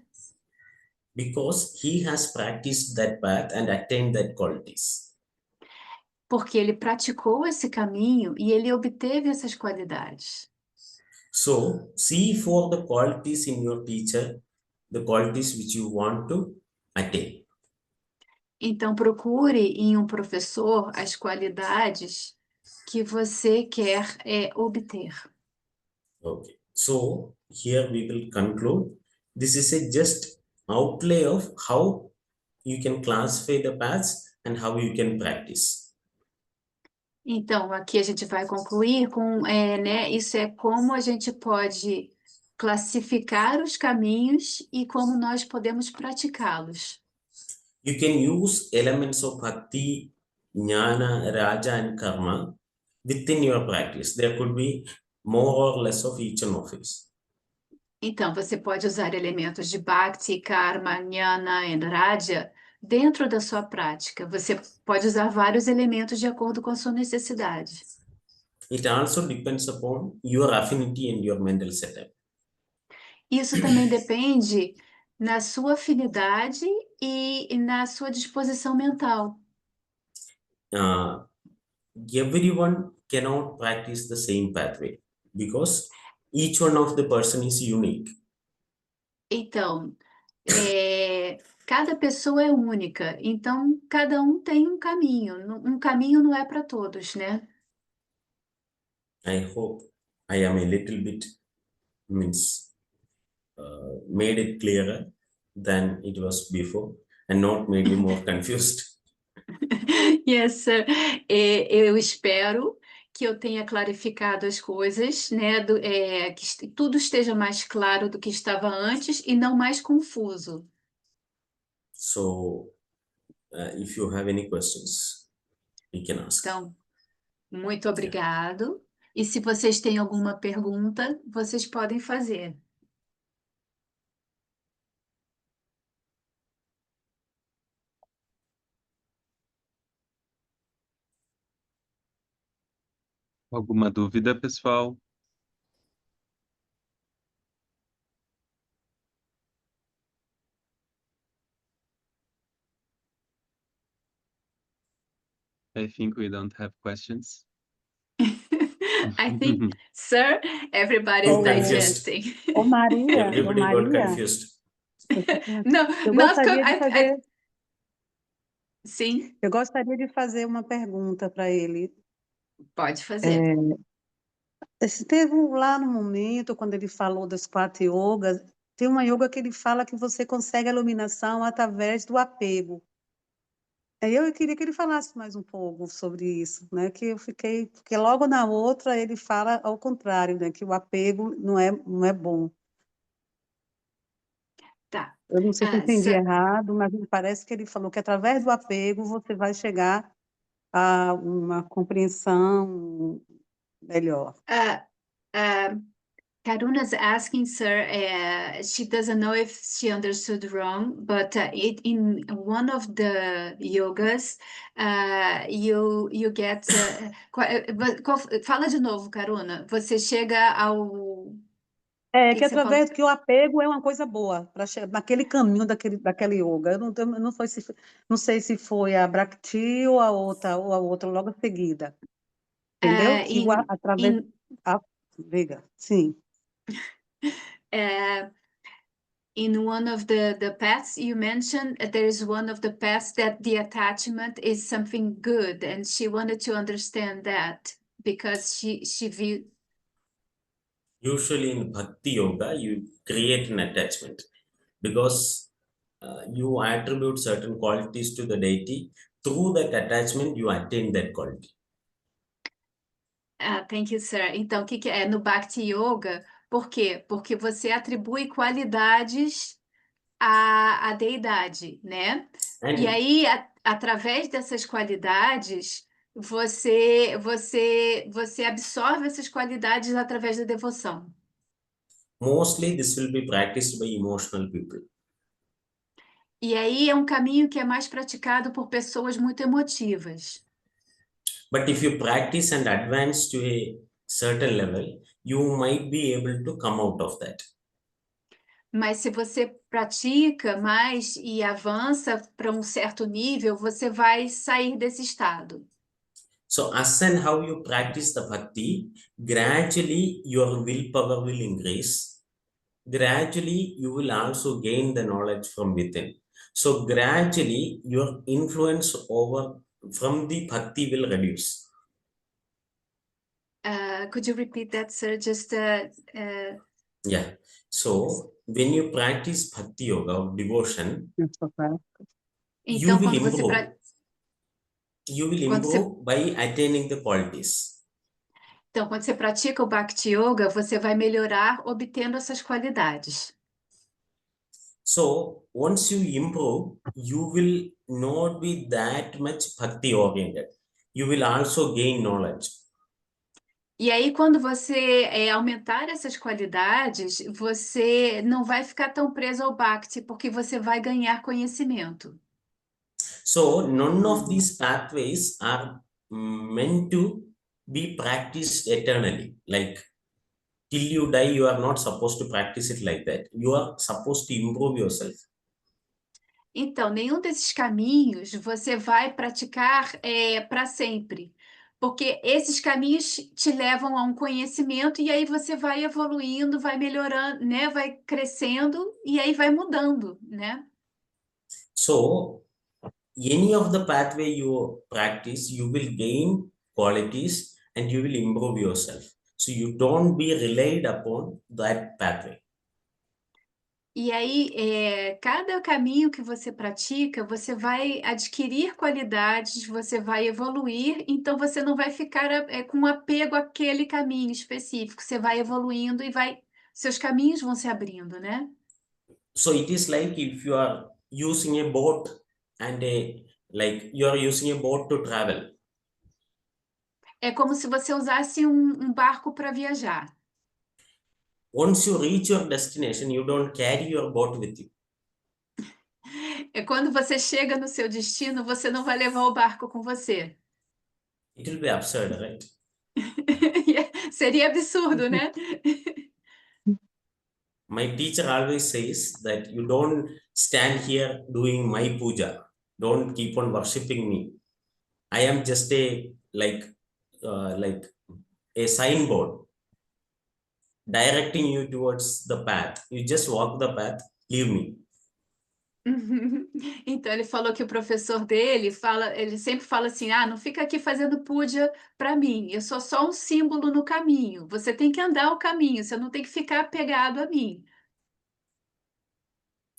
Speaker 1: because he has practiced that path and attained that qualities.
Speaker 3: Porque ele praticou esse caminho e ele obteve essas qualidades.
Speaker 1: So, see for the qualities in your teacher, the qualities which you want to attain.
Speaker 3: Então, procure em um professor as qualidades que você quer obter.
Speaker 1: Okay. So, here we will conclude. This is a just outlay of how you can classify the paths and how you can practice.
Speaker 3: Então, aqui a gente vai concluir com, né, isso é como a gente pode classificar os caminhos e como nós podemos praticá-los.
Speaker 1: You can use elements of Bhakti, Jnana, Raja, and Karma within your practice. There could be more or less of each one of these.
Speaker 3: Então, você pode usar elementos de Bhakti, Karma, Jnana e Raja dentro da sua prática. Você pode usar vários elementos de acordo com a sua necessidade.
Speaker 1: It also depends upon your affinity and your mental setup.
Speaker 3: Isso também depende na sua afinidade e na sua disposição mental.
Speaker 1: Everyone cannot practice the same pathway because each one of the person is unique.
Speaker 3: Então, cada pessoa é única, então cada um tem um caminho. Um caminho não é para todos, né?
Speaker 1: I hope I am a little bit made it clearer than it was before and not made you more confused.
Speaker 3: Yes, sir. Eu espero que eu tenha clarificado as coisas, né? Que tudo esteja mais claro do que estava antes e não mais confuso.
Speaker 1: So, if you have any questions, you can ask.
Speaker 3: Então, muito obrigado. E se vocês têm alguma pergunta, vocês podem fazer.
Speaker 2: Alguma dúvida, pessoal? I think we don't have questions.
Speaker 3: I think, sir, everybody's
Speaker 1: Oh, confused.
Speaker 3: digesting.
Speaker 4: Ô Maria,
Speaker 1: Everybody got confused.
Speaker 3: No,
Speaker 4: eu
Speaker 3: not
Speaker 4: gostaria de fazer,
Speaker 3: Sim,
Speaker 4: eu gostaria de fazer uma pergunta para ele.
Speaker 3: pode fazer.
Speaker 4: Teve lá no momento, quando ele falou das 4 yogas, tem uma yoga que ele fala que você consegue a iluminação através do apego. Eu queria que ele falasse mais um pouco sobre isso, né? Porque logo na outra ele fala ao contrário, né? Que o apego não é bom.
Speaker 3: Tá.
Speaker 4: Eu não sei se eu
Speaker 3: Ah,
Speaker 4: entendi
Speaker 3: sir,
Speaker 4: errado, mas me parece que ele falou que através do apego você vai chegar a uma compreensão melhor.
Speaker 3: Karuna's asking, sir, she doesn't know if she understood wrong, but in one of the yogas, you get. Fala de novo, Karuna. Você chega ao.
Speaker 4: É
Speaker 3: que
Speaker 4: que
Speaker 3: você falou?
Speaker 4: através que o apego é uma coisa boa para chegar naquele caminho daquele yoga. Eu não sei se foi a Bhakti ou a outra logo a seguida. Entendeu? Que através diga, sim.
Speaker 3: In one of the paths you mentioned, there is one of the paths that the attachment is something good, and she wanted to understand that because she viewed.
Speaker 1: Usually in Bhakti Yoga, you create an attachment because you attribute certain qualities to the deity. Through that attachment, you attain that quality.
Speaker 3: Thank you, sir. Então, o que é no Bhakti Yoga? Por quê? Porque você atribui qualidades à deidade, né? E aí, através dessas qualidades, você absorve essas qualidades através da devoção.
Speaker 1: Mostly, this will be practiced by emotional people.
Speaker 3: E aí é um caminho que é mais praticado por pessoas muito emotivas.
Speaker 1: But if you practice and advance to a certain level, you might be able to come out of that.
Speaker 3: Mas se você pratica mais e avança para um certo nível, você vai sair desse estado.
Speaker 1: So as and how you practice the bhakti, gradually your willpower will increase. Gradually you will also gain the knowledge from within. So gradually your influence over from the bhakti will reduce.
Speaker 3: Could you repeat that, sir? Just
Speaker 1: Yeah. So when you practice bhakti yoga or devotion, you
Speaker 3: então
Speaker 1: will
Speaker 3: quando você
Speaker 1: improve. You will
Speaker 3: Quando você-
Speaker 1: improve by attaining the qualities.
Speaker 3: Então, quando você pratica o Bhakti Yoga, você vai melhorar obtendo essas qualidades.
Speaker 1: So once you improve, you will not be that much bhakti oriented. You will also gain knowledge.
Speaker 3: E aí, quando você aumentar essas qualidades, você não vai ficar tão preso ao Bhakti, porque você vai ganhar conhecimento.
Speaker 1: So none of these pathways are meant to be practiced eternally. Like till you die, you are not supposed to practice it like that. You are supposed to improve yourself.
Speaker 3: Então, nenhum desses caminhos você vai praticar para sempre, porque esses caminhos te levam a um conhecimento e aí você vai evoluindo, vai melhorando, né? Vai crescendo e aí vai mudando, né?
Speaker 1: So any of the pathway you practice, you will gain qualities and you will improve yourself. So you don't be relied upon that pathway.
Speaker 3: E aí, cada caminho que você pratica, você vai adquirir qualidades, você vai evoluir, então você não vai ficar com apego àquele caminho específico, você vai evoluindo e seus caminhos vão se abrindo, né?
Speaker 1: So it is like if you are using a boat and you are using a boat to travel.
Speaker 3: É como se você usasse um barco para viajar.
Speaker 1: Once you reach your destination, you don't carry your boat with you.
Speaker 3: É quando você chega no seu destino, você não vai levar o barco com você.
Speaker 1: It will be absurd, right?
Speaker 3: Seria absurdo, né?
Speaker 1: My teacher always says that you don't stand here doing my puja. Don't keep on worshipping me. I am just a signboard directing you towards the path. You just walk the path, leave me.
Speaker 3: Então ele falou que o professor dele ele sempre fala assim: não fica aqui fazendo puja para mim, eu sou só um símbolo no caminho. Você tem que andar o caminho, você não tem que ficar apegado a mim.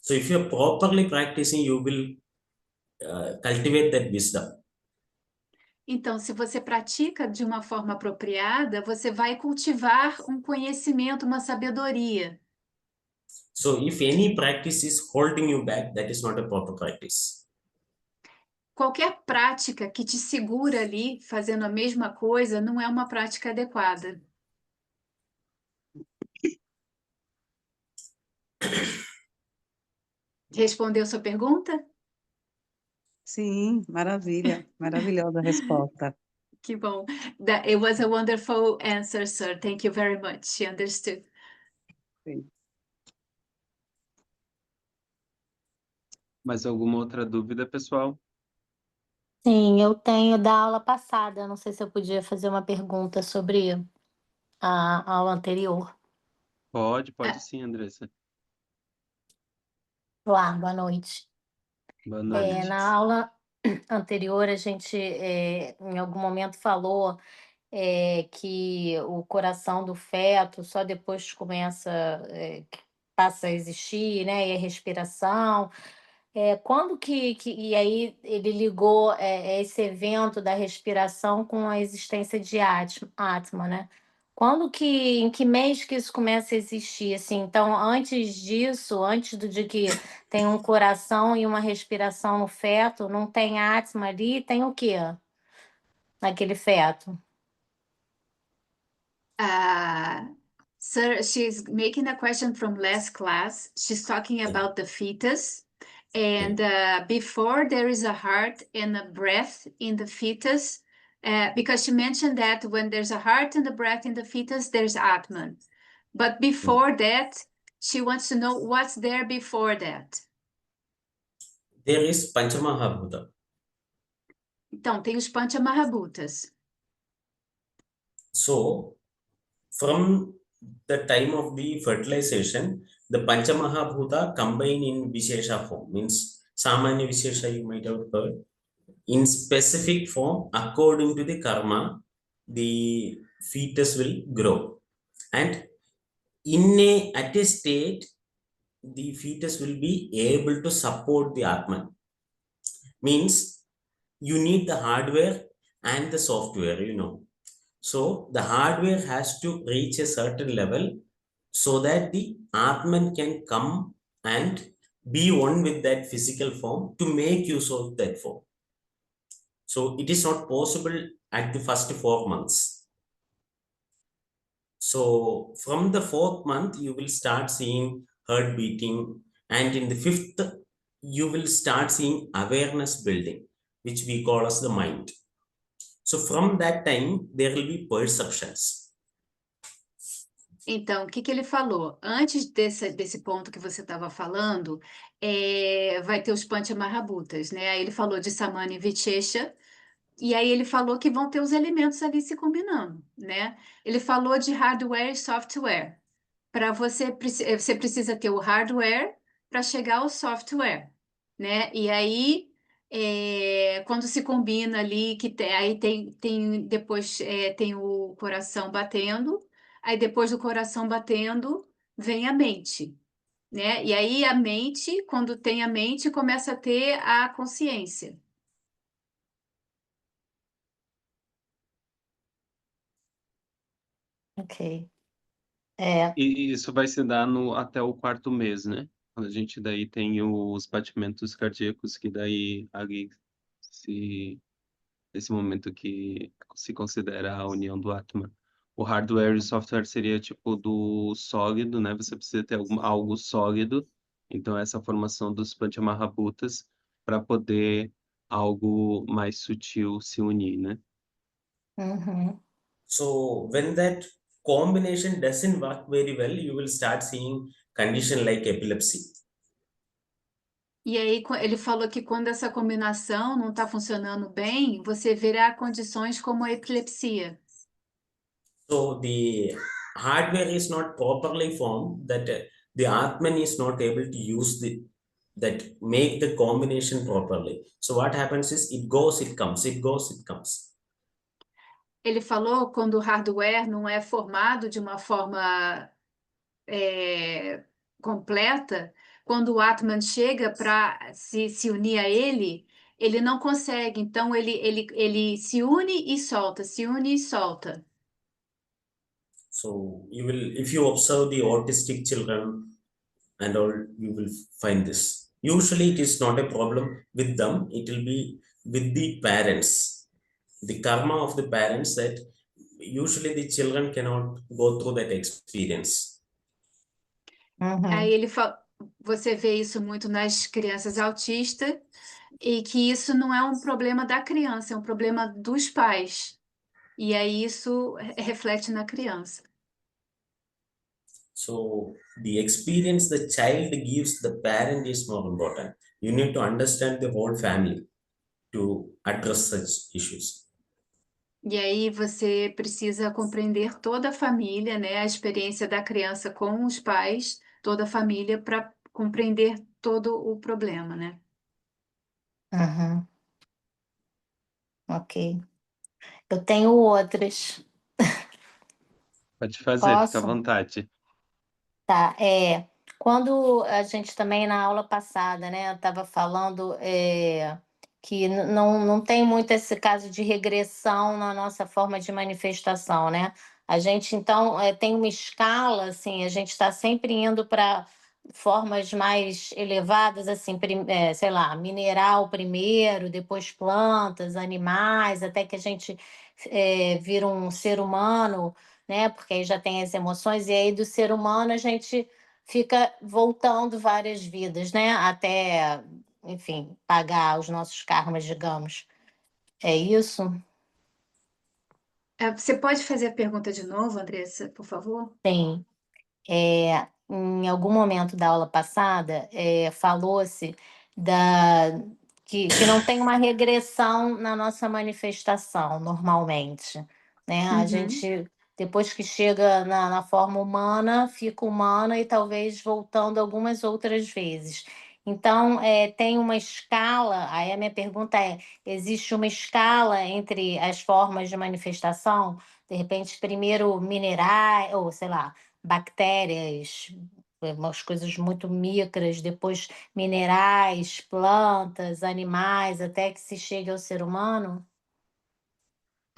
Speaker 1: So if you're properly practicing, you will cultivate that wisdom.
Speaker 3: Então, se você pratica de uma forma apropriada, você vai cultivar um conhecimento, uma sabedoria.
Speaker 1: So if any practice is holding you back, that is not a proper practice.
Speaker 3: Qualquer prática que te segura ali fazendo a mesma coisa não é uma prática adequada. Respondeu sua pergunta?
Speaker 4: Sim, maravilha, maravilhosa a resposta.
Speaker 3: Que bom. It was a wonderful answer, sir. Thank you very much. She understood.
Speaker 4: Sim.
Speaker 2: Mais alguma outra dúvida, pessoal?
Speaker 5: Sim, eu tenho da aula passada. Não sei se eu podia fazer uma pergunta sobre a aula anterior.
Speaker 2: Pode sim, Andressa.
Speaker 5: Olá, boa noite.
Speaker 2: Boa noite.
Speaker 5: Na aula anterior, a gente, em algum momento, falou que o coração do feto só depois passa a existir, né? E a respiração. Quando e aí ele ligou esse evento da respiração com a existência de Atma, né? Em que mês que isso começa a existir? Assim, então, antes disso, antes do dia que tem um coração e uma respiração no feto, não tem Atma ali, tem o quê naquele feto?
Speaker 3: Sir, she's making a question from last class. She's talking about the fetus. And before there is a heart and a breath in the fetus, because she mentioned that when there's a heart and a breath in the fetus, there's Atman. But before that, She wants to know what's there before that.
Speaker 1: There is Panchamahabhuta.
Speaker 3: Então, tem os Panchamahabhutas.
Speaker 1: So, from the time of the fertilization, the Panchamahabhuta combine in Vishesha form. Means Samanya Vishesha you might have heard. In specific form, according to the karma, the fetus will grow. And at a state, the fetus will be able to support the Atman. Means you need the hardware and the software, So the hardware has to reach a certain level so that the Atman can come and be one with that physical form to make use of that form. So it is not possible at the first 4 months. So from the 4th month, you will start seeing heart beating. And in the 5th, you will start seeing awareness building, which we call as the mind. So from that time, there will be perceptions.
Speaker 3: Então, o que ele falou? Antes desse ponto que você estava falando, vai ter os Panchamahabhutas, né? Aí ele falou de Samana e Vichesha, e aí ele falou que vão ter os elementos ali se combinando, né? Ele falou de hardware e software. Para você precisa ter o hardware para chegar ao software, né? E aí, quando se combina ali, aí tem depois tem o coração batendo, aí depois do coração batendo, vem a mente, né? E aí a mente, quando tem a mente, começa a ter a consciência.
Speaker 5: Ok.
Speaker 2: E isso vai se dar até o 4º mês, né? Quando a gente daí tem os batimentos cardíacos, que daí ali nesse momento que se considera a união do Atman. O hardware e o software seria tipo do sólido, né? Você precisa ter algo sólido. Então, essa formação dos Panchamahabhutas para poder algo mais sutil se unir, né?
Speaker 5: Uhum.
Speaker 1: So when that combination doesn't work very well, you will start seeing condition like epilepsy.
Speaker 3: E aí ele falou que quando essa combinação não está funcionando bem, você verá condições como a epilepsia.
Speaker 1: So the hardware is not properly formed, that the Atman is not able to use that make the combination properly. So what happens is it goes, it comes, it goes, it comes.
Speaker 3: Ele falou quando o hardware não é formado de uma forma completa, quando o Atman chega para se unir a ele, ele não consegue. Então ele se une e solta, se une e solta.
Speaker 1: So if you observe the autistic children and all, you will find this. Usually it is not a problem with them, it will be with the parents. The karma of the parents, that usually the children cannot go through that experience.
Speaker 5: Uhum.
Speaker 3: Aí você vê isso muito nas crianças autistas, e que isso não é um problema da criança, é um problema dos pais. E aí isso reflete na criança.
Speaker 1: So the experience the child gives the parent is more important. You need to understand the whole family to address such issues.
Speaker 3: E aí você precisa compreender toda a família, né? A experiência da criança com os pais, toda a família, para compreender todo o problema, né?
Speaker 5: Uhum. Ok. Eu tenho outras.
Speaker 2: Pode fazer, fica à
Speaker 5: Posso?
Speaker 2: vontade.
Speaker 5: Tá, quando a gente também na aula passada, né, estava falando que não tem muito esse caso de regressão na nossa forma de manifestação, né? A gente, então, tem uma escala, assim, a gente está sempre indo para formas mais elevadas, assim, sei lá, mineral primeiro, depois plantas, animais, até que a gente vira um ser humano, né? Porque aí já tem as emoções, e aí do ser humano a gente fica voltando várias vidas, né? Até, enfim, pagar os nossos karmas, digamos. É isso?
Speaker 3: Você pode fazer a pergunta de novo, Andressa, por favor?
Speaker 5: Sim. em algum momento da aula passada, falou-se que não tem uma regressão na nossa manifestação, normalmente, né? A
Speaker 3: Uhum.
Speaker 5: gente, depois que chega na forma humana, fica humana e talvez voltando algumas outras vezes. Então, tem uma escala, aí a minha pergunta é: existe uma escala entre as formas de manifestação? De repente, primeiro minerais, ou sei lá, bactérias, umas coisas muito micras, depois minerais, plantas, animais, até que se chegue ao ser humano?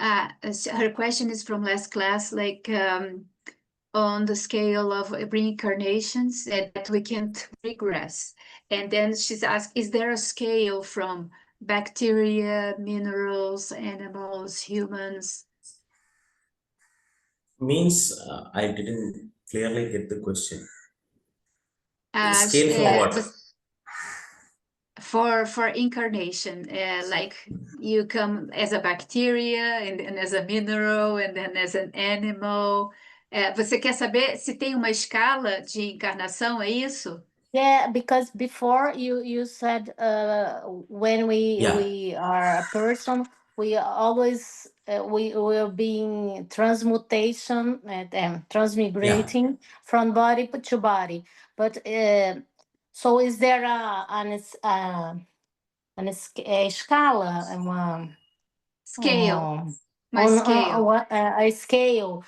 Speaker 3: Her question is from last class, like on the scale of reincarnations that we can't regress. And then she's asked, is there a scale from bacteria, minerals, animals, humans?
Speaker 1: Means I didn't clearly get the question.
Speaker 3: Uh,
Speaker 1: Scale for
Speaker 3: uh,
Speaker 1: what?
Speaker 3: but for incarnation, like you come as a bacteria and as a mineral and then as an animal. Você quer saber se tem uma escala de encarnação, é isso?
Speaker 5: Yeah, because before you said when
Speaker 1: Yeah.
Speaker 5: we are a person, we always we are being transmutation transmigrating from body to body. But so is there a escala,
Speaker 3: Scale, uma
Speaker 5: on
Speaker 3: scale.
Speaker 5: a scale?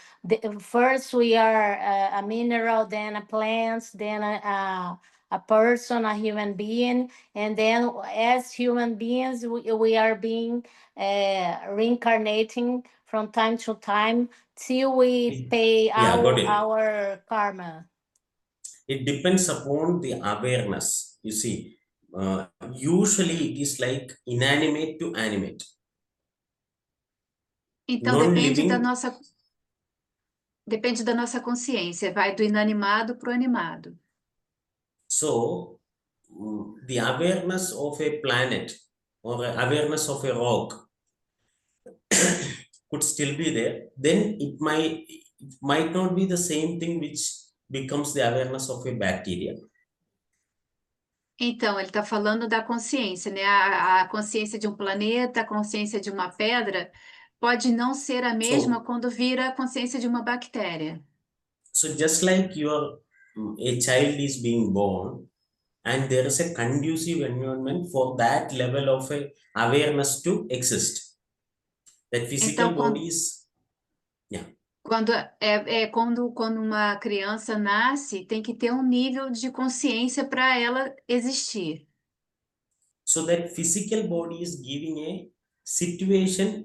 Speaker 5: First we are a mineral, then a plant, then a person, a human being, and then as human beings we are being reincarnating from time to time till we pay
Speaker 1: Yeah, got it.
Speaker 5: our karma.
Speaker 1: It depends upon the awareness. You see, usually it is like inanimate to animate.
Speaker 3: Então depende da
Speaker 1: Non-living.
Speaker 3: nossa consciência, vai do inanimado para o animado.
Speaker 1: So, the awareness of a planet or awareness of a rock could still be there. Then it might not be the same thing which becomes the awareness of a bacteria.
Speaker 3: Então, ele está falando da consciência, né? A consciência de um planeta, a consciência de uma pedra, pode não ser a mesma quando vira a consciência de uma bactéria.
Speaker 1: So just like a child is being born, and there is a conducive environment for that level of a awareness to exist. That physical
Speaker 3: Então,
Speaker 1: body is, yeah.
Speaker 3: Quando uma criança nasce, tem que ter um nível de consciência para ela existir.
Speaker 1: So that physical body is giving a situation.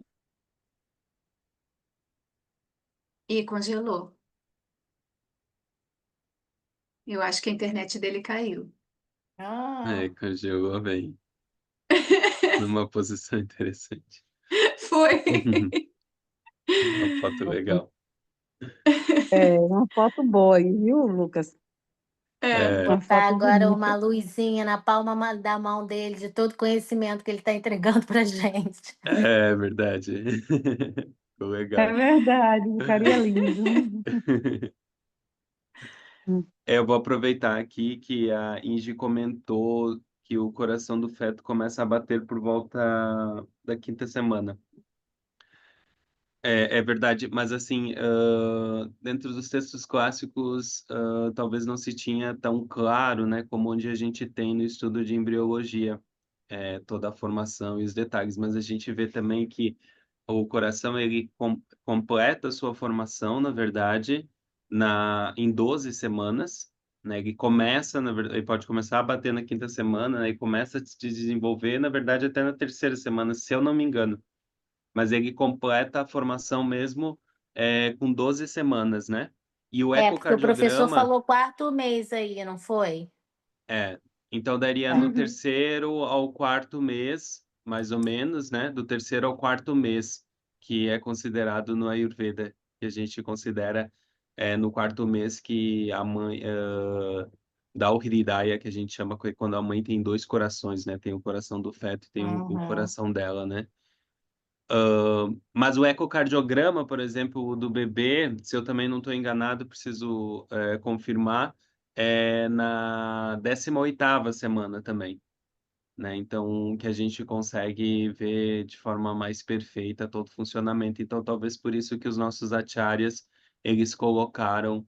Speaker 3: E congelou. Eu acho que a internet dele caiu.
Speaker 2: Congelou bem. Numa posição interessante.
Speaker 3: Foi.
Speaker 2: Uma foto legal.
Speaker 4: É uma foto boa aí, viu, Lucas? Uma
Speaker 5: Botar
Speaker 4: foto
Speaker 5: agora
Speaker 4: bonita.
Speaker 5: uma luzinha na palma da mão dele, de todo conhecimento que ele está entregando para gente.
Speaker 2: É verdade. Ficou legal.
Speaker 4: É verdade, ficaria lindo.
Speaker 2: Eu vou aproveitar aqui que a Inge comentou que o coração do feto começa a bater por volta da quinta semana. É verdade, mas assim, dentro dos textos clássicos, talvez não se tinha tão claro, né, como onde a gente tem no estudo de embriologia, toda a formação e os detalhes, mas a gente vê também que o coração ele completa a sua formação, na verdade, em 12 semanas, né? Ele começa, na verdade, ele pode começar a bater na quinta semana, né? E começa a se desenvolver, na verdade, até na terceira semana, se eu não me engano. Mas ele completa a formação mesmo com 12 semanas, né? E o
Speaker 5: Porque o professor
Speaker 2: ecocardiograma
Speaker 5: falou quarto mês aí, não foi?
Speaker 2: então daria no terceiro ao quarto mês, mais ou menos, né? Do terceiro ao quarto mês, que é considerado no Ayurveda, que a gente considera no quarto mês que a mãe dá o Hridaya, que a gente chama quando a mãe tem dois corações, né? Tem o coração do feto e tem o coração dela, né? Mas o ecocardiograma, por exemplo, do bebê, se eu também não estou enganado, preciso confirmar, é na 18ª semana também, né? Então, que a gente consegue ver de forma mais perfeita todo o funcionamento. Então, talvez por isso que os nossos acharyas, eles colocaram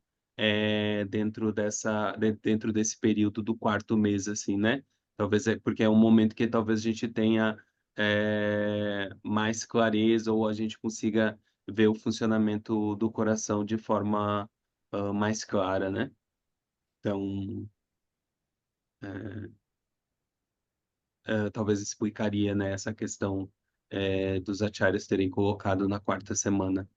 Speaker 2: dentro desse período do 4º mês, assim, né? Talvez porque é um momento que talvez a gente tenha mais clareza ou a gente consiga ver o funcionamento do coração de forma mais clara, né? Então, talvez explicaria, né, essa questão dos acharyas terem colocado na 4ª semana.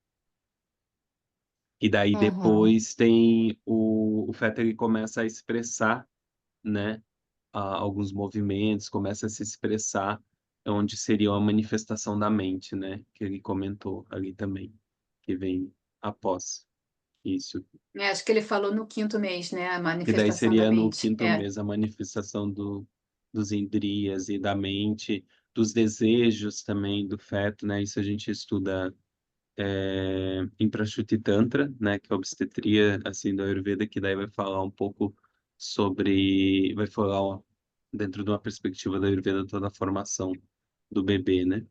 Speaker 2: E daí
Speaker 5: Uhum.
Speaker 2: depois tem o feto, ele começa a expressar, né, alguns movimentos, começa a se expressar, onde seria uma manifestação da mente, né, que ele comentou ali também, que vem após isso.
Speaker 3: Acho que ele falou no 5º mês, né? A
Speaker 2: E daí
Speaker 3: manifestação da
Speaker 2: seria no
Speaker 3: mente.
Speaker 2: 5º mês a manifestação dos indriyas e da mente, dos desejos também do feto, né? Isso a gente estuda em Prashruti Tantra, né? Que é a obstetria, assim, do Ayurveda, que daí vai falar um pouco vai falar, ó, dentro de uma perspectiva da Ayurveda, toda a formação do bebê, né?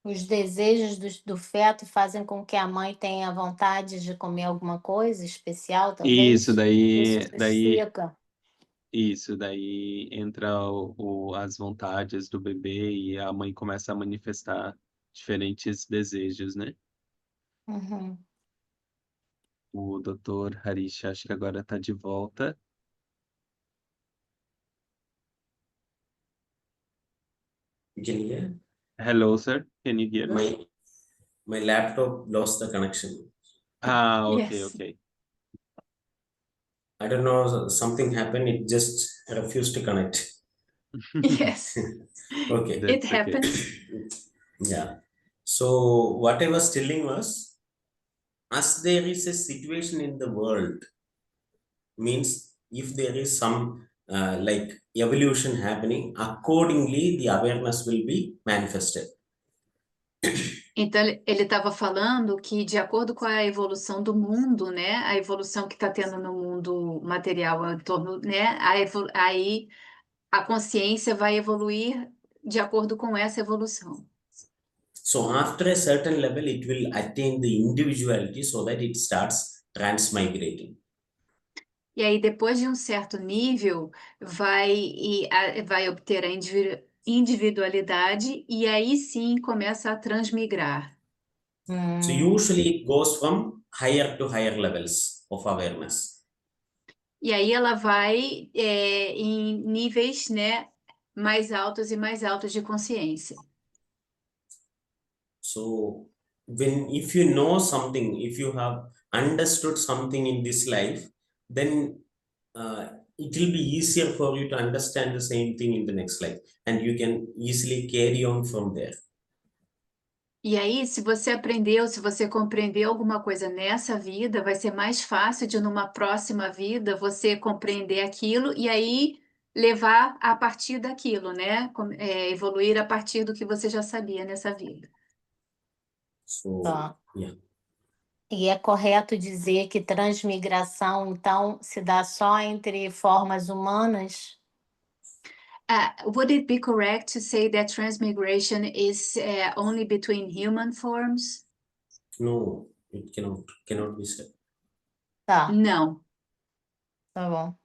Speaker 5: Os desejos do feto fazem com que a mãe tenha vontade de comer alguma coisa especial,
Speaker 2: Isso,
Speaker 5: talvez? Isso justifica.
Speaker 2: Daí entra as vontades do bebê e a mãe começa a manifestar diferentes desejos, né?
Speaker 5: Uhum.
Speaker 2: O Dr. Harish, acho que agora está de volta.
Speaker 1: You can hear?
Speaker 2: Hello, sir. Can you hear me?
Speaker 1: My laptop lost the connection.
Speaker 2: Okay,
Speaker 3: Yes.
Speaker 2: okay.
Speaker 1: I don't know, something happened, it just refused to connect.
Speaker 3: Yes.
Speaker 1: Okay.
Speaker 3: It
Speaker 2: That's okay.
Speaker 3: happens.
Speaker 1: Yeah. So what I was telling was, as there is a situation in the world, means if there is some like evolution happening, accordingly the awareness will be manifested.
Speaker 3: Então, ele estava falando que, de acordo com a evolução do mundo, né, a evolução que está tendo no mundo material, em torno, né, aí a consciência vai evoluir de acordo com essa evolução.
Speaker 1: So after a certain level, it will attain the individuality so that it starts transmigrating.
Speaker 3: E aí, depois de um certo nível, vai obter a individualidade e aí sim começa a transmigrar.
Speaker 1: So usually it goes from higher to higher levels of awareness.
Speaker 3: E aí ela vai em níveis, né, mais altos e mais altos de consciência.
Speaker 1: So if you know something, if you have understood something in this life, then it will be easier for you to understand the same thing in the next life, and you can easily carry on from there.
Speaker 3: E aí, se você aprendeu, se você compreendeu alguma coisa nessa vida, vai ser mais fácil de numa próxima vida você compreender aquilo e aí levar a partir daquilo, né? Evoluir a partir do que você já sabia nessa vida.
Speaker 1: So
Speaker 5: Tá.
Speaker 1: yeah.
Speaker 5: E é correto dizer que transmigração, então, se dá só entre formas humanas?
Speaker 3: Would it be correct to say that transmigration is only between human forms?
Speaker 1: No, it cannot be said.
Speaker 5: Tá,
Speaker 3: Não.
Speaker 5: tá bom.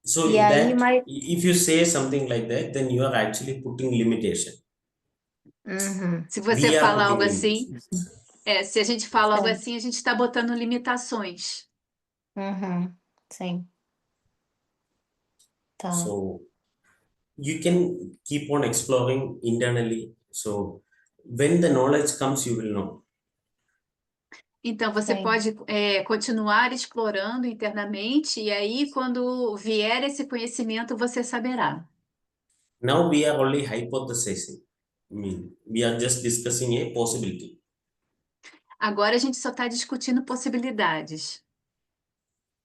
Speaker 1: So
Speaker 5: E aí, mas...
Speaker 1: if you say something like that, then you are actually putting limitation.
Speaker 5: Uhum.
Speaker 3: Se você
Speaker 1: We are
Speaker 3: fala algo
Speaker 1: putting
Speaker 3: assim,
Speaker 1: limitations.
Speaker 3: se a gente fala algo
Speaker 5: Sim.
Speaker 3: assim, a gente está botando limitações.
Speaker 5: Uhum. Sim. Tá.
Speaker 1: So you can keep on exploring internally. So when the knowledge comes, you will know.
Speaker 3: Então, você
Speaker 5: Sim.
Speaker 3: pode continuar explorando internamente, e aí, quando vier esse conhecimento, você saberá.
Speaker 1: Now we are only hypothesizing. I mean, we are just discussing a possibility.
Speaker 3: Agora a gente só está discutindo possibilidades.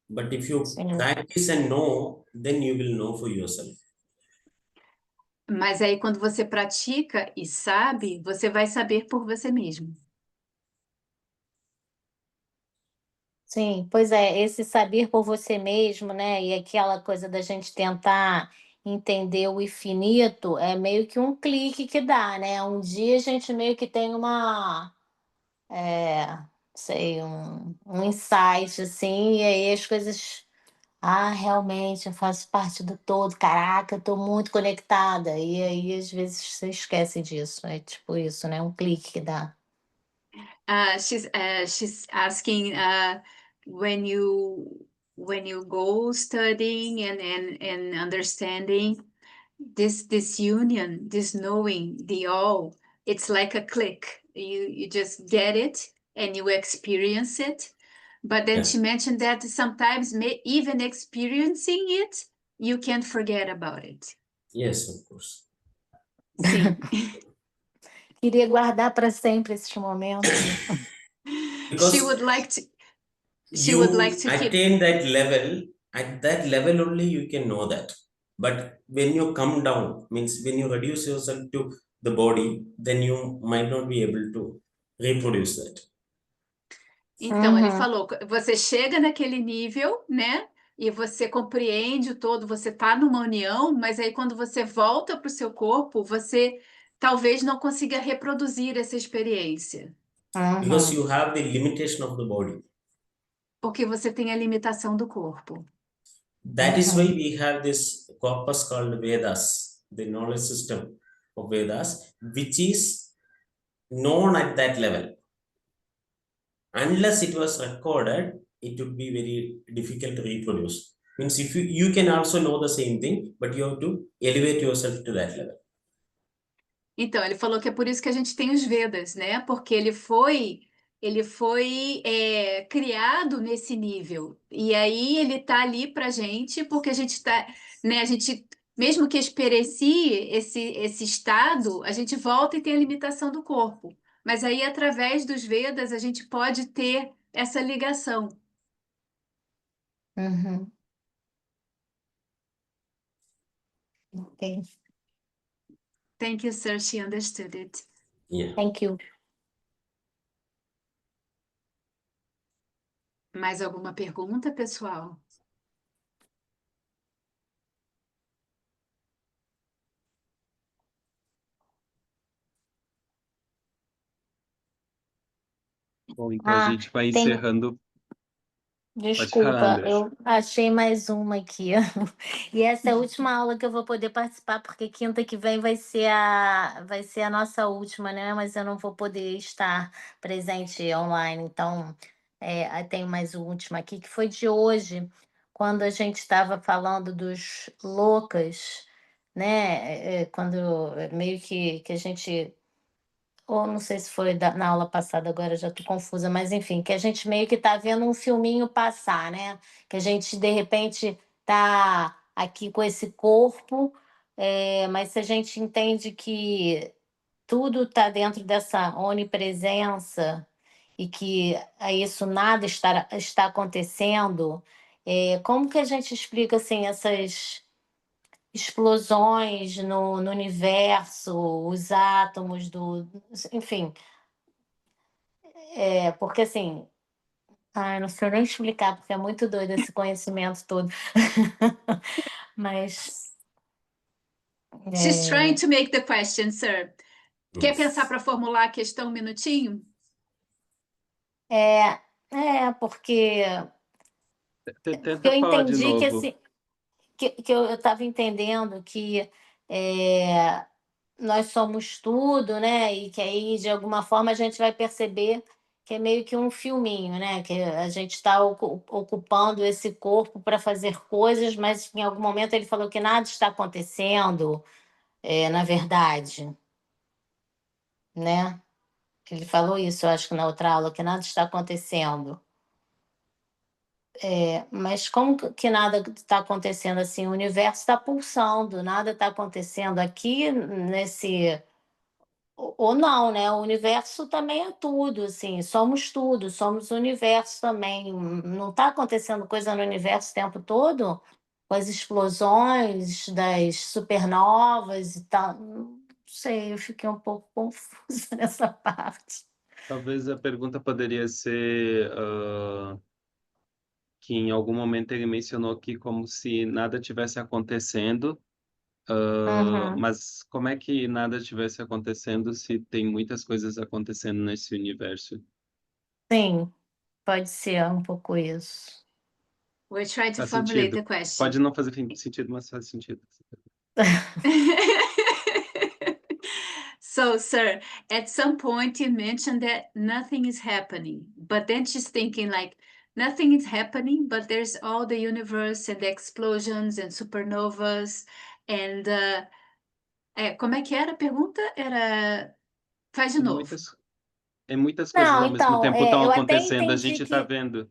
Speaker 1: But if you
Speaker 5: Sim.
Speaker 1: practice and know, then you will know for yourself.
Speaker 3: Mas aí, quando você pratica e sabe, você vai saber por você mesmo.
Speaker 5: Sim, pois é, esse saber por você mesmo, né? E aquela coisa da gente tentar entender o infinito é meio que um clique que dá, né? Um dia a gente meio que tem sei, um insight, assim, e aí as coisas. Ah, realmente, eu faço parte do todo. Caraca, eu tô muito conectada. E aí, às vezes, você esquece disso. É tipo isso, né? Um clique que dá.
Speaker 3: She's asking when you go studying and understanding this union, this knowing the all, it's like a click. You just get it and you experience it. But then
Speaker 1: Yeah.
Speaker 3: she mentioned that sometimes even experiencing it, you can't forget about it.
Speaker 1: Yes, of course.
Speaker 3: Sim.
Speaker 5: Queria guardar para sempre esses momentos.
Speaker 3: She
Speaker 1: Because
Speaker 3: would like to she
Speaker 1: you
Speaker 3: would like to keep.
Speaker 1: attain that level, at that level only you can know that. But when you come down, means when you reduce yourself to the body, then you might not be able to reproduce that.
Speaker 3: Então, ele
Speaker 5: Uhum.
Speaker 3: falou, você chega naquele nível, né? E você compreende o todo, você tá numa união, mas aí quando você volta para o seu corpo, você talvez não consiga reproduzir essa experiência,
Speaker 1: Because
Speaker 5: Uhum.
Speaker 1: you have the limitation of the body.
Speaker 3: porque você tem a limitação do corpo.
Speaker 1: That is why
Speaker 5: Uhum.
Speaker 1: we have this corpus called Vedas, the knowledge system of Vedas, which is known at that level. Unless it was recorded, it would be very difficult to reproduce. Means if you can also know the same thing, but you have to elevate yourself to that level.
Speaker 3: Então, ele falou que é por isso que a gente tem os Vedas, né? Porque ele foi criado nesse nível. E aí ele tá ali pra gente, porque a gente tá, né? A gente, mesmo que experiencie esse estado, a gente volta e tem a limitação do corpo. Mas aí, através dos Vedas, a gente pode ter essa ligação.
Speaker 5: Uhum. Ok.
Speaker 3: Thank you, sir. She understood it.
Speaker 1: Yeah.
Speaker 5: Thank you.
Speaker 3: Mais alguma pergunta, pessoal?
Speaker 2: Bom, então a gente vai
Speaker 5: tem.
Speaker 2: encerrando. Pode falar,
Speaker 5: Desculpa,
Speaker 2: André.
Speaker 5: eu achei mais uma aqui. E essa é a última aula que eu vou poder participar, porque quinta que vem vai ser a nossa última, né? Mas eu não vou poder estar presente online. Então, aí tem mais uma última aqui, que foi de hoje, quando a gente estava falando dos loucas, né? Quando meio que a gente ou não sei se foi na aula passada, agora já estou confusa, mas enfim, que a gente meio que está vendo um filminho passar, né? Que a gente, de repente, está aqui com esse corpo, mas se a gente entende que tudo está dentro dessa onipresença e que a isso nada está acontecendo, como que a gente explica assim, essas explosões no universo, os átomos enfim, porque assim, ai, não sei nem explicar, porque é muito doido esse conhecimento todo. Mas
Speaker 3: She's trying
Speaker 5: é,
Speaker 3: to make the question, sir. Quer pensar
Speaker 1: Yes.
Speaker 3: para formular a questão um minutinho?
Speaker 5: porque
Speaker 2: Tenta
Speaker 5: eu
Speaker 2: falar de
Speaker 5: entendi que
Speaker 2: novo.
Speaker 5: assim, que eu estava entendendo que nós somos tudo, né? E que aí, de alguma forma, a gente vai perceber que é meio que um filminho, né? Que a gente está ocupando esse corpo para fazer coisas, mas em algum momento ele falou que nada está acontecendo, na verdade, né? Ele falou isso, eu acho que na outra aula, que nada está acontecendo. Mas como que nada está acontecendo assim? O universo está pulsando, nada está acontecendo aqui nesse. Ou não, né? O universo também é tudo, assim, somos tudo, somos o universo também. Não está acontecendo coisa no universo o tempo todo? Com as explosões das supernovas e tal. Não sei, eu fiquei um pouco confusa nessa parte.
Speaker 2: Talvez a pergunta poderia ser que em algum momento ele mencionou que como se nada tivesse acontecendo,
Speaker 5: Uhum.
Speaker 2: mas como é que nada tivesse acontecendo se tem muitas coisas acontecendo nesse universo?
Speaker 5: Sim, pode ser um pouco isso.
Speaker 3: We're trying to
Speaker 2: Faz
Speaker 3: formulate
Speaker 2: sentido.
Speaker 3: the question.
Speaker 2: Pode não fazer sentido, mas faz sentido.
Speaker 3: So, sir, at some point you mentioned that nothing is happening, but then she's thinking like nothing is happening, but there's all the universe and the explosions and supernovas and como é que era a pergunta? Era faz de novo.
Speaker 2: Muitas coisas
Speaker 5: Não,
Speaker 2: ao mesmo
Speaker 5: então,
Speaker 2: tempo estão
Speaker 5: eu até
Speaker 2: acontecendo, a
Speaker 5: entendi
Speaker 2: gente está
Speaker 5: que
Speaker 2: vendo.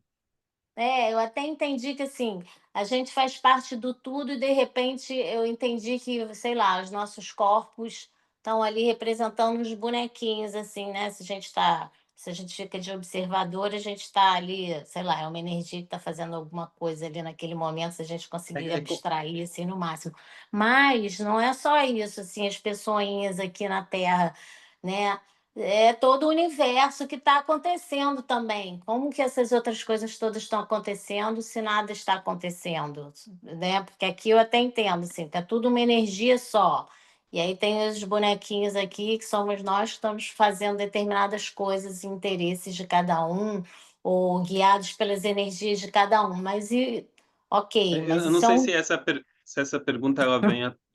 Speaker 5: eu até entendi que assim, a gente faz parte do tudo e de repente eu entendi que, sei lá, os nossos corpos estão ali representando os bonequinhos, assim, né? Se a gente fica de observador, a gente está ali, sei lá, é uma energia que está fazendo alguma coisa ali naquele momento, se a gente conseguir
Speaker 2: É co-
Speaker 5: abstrair, assim, no máximo. Mas não é só isso, assim, as pessoinhas aqui na Terra, né? É todo o universo que está acontecendo também. Como que essas outras coisas todas estão acontecendo se nada está acontecendo, né? Porque aqui eu até entendo, assim, que é tudo uma energia só. E aí tem os bonequinhos aqui que somos nós que estamos fazendo determinadas coisas e interesses de cada um, ou guiados pelas energias de cada um. Ok, mas
Speaker 2: Eu não
Speaker 5: isso é
Speaker 2: sei
Speaker 5: um.
Speaker 2: se essa pergunta ela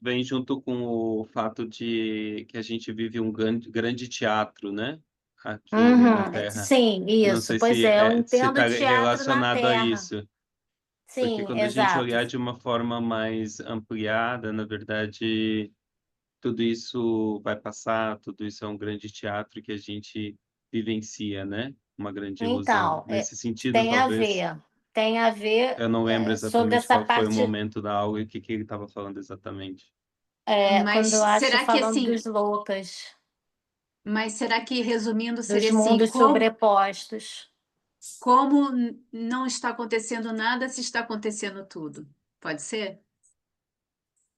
Speaker 2: vem junto com o fato de que a gente vive um grande teatro, né? Aqui na
Speaker 5: Uhum,
Speaker 2: Terra.
Speaker 5: sim,
Speaker 2: Eu não
Speaker 5: isso.
Speaker 2: sei
Speaker 5: Pois é, eu
Speaker 2: se
Speaker 5: entendo
Speaker 2: está
Speaker 5: teatro na
Speaker 2: relacionado a
Speaker 5: Terra.
Speaker 2: isso. Porque
Speaker 5: Sim,
Speaker 2: quando a gente
Speaker 5: exato.
Speaker 2: olhar de uma forma mais ampliada, na verdade, tudo isso vai passar, tudo isso é um grande teatro que a gente vivencia, né? Uma grande ilusão.
Speaker 5: Então,
Speaker 2: Nesse sentido,
Speaker 5: tem a
Speaker 2: talvez,
Speaker 5: ver, tem a ver
Speaker 2: eu não lembro
Speaker 5: sobre
Speaker 2: exatamente
Speaker 5: essa
Speaker 2: qual foi o
Speaker 5: parte,
Speaker 2: momento da aula e o que ele estava falando exatamente.
Speaker 3: Mas
Speaker 5: quando eu acho
Speaker 3: será que
Speaker 5: falando
Speaker 3: assim,
Speaker 5: dos loucas,
Speaker 3: mas será que resumindo
Speaker 5: dos
Speaker 3: seria assim,
Speaker 5: mundos sobrepostos.
Speaker 3: como não está acontecendo nada se está acontecendo tudo? Pode ser?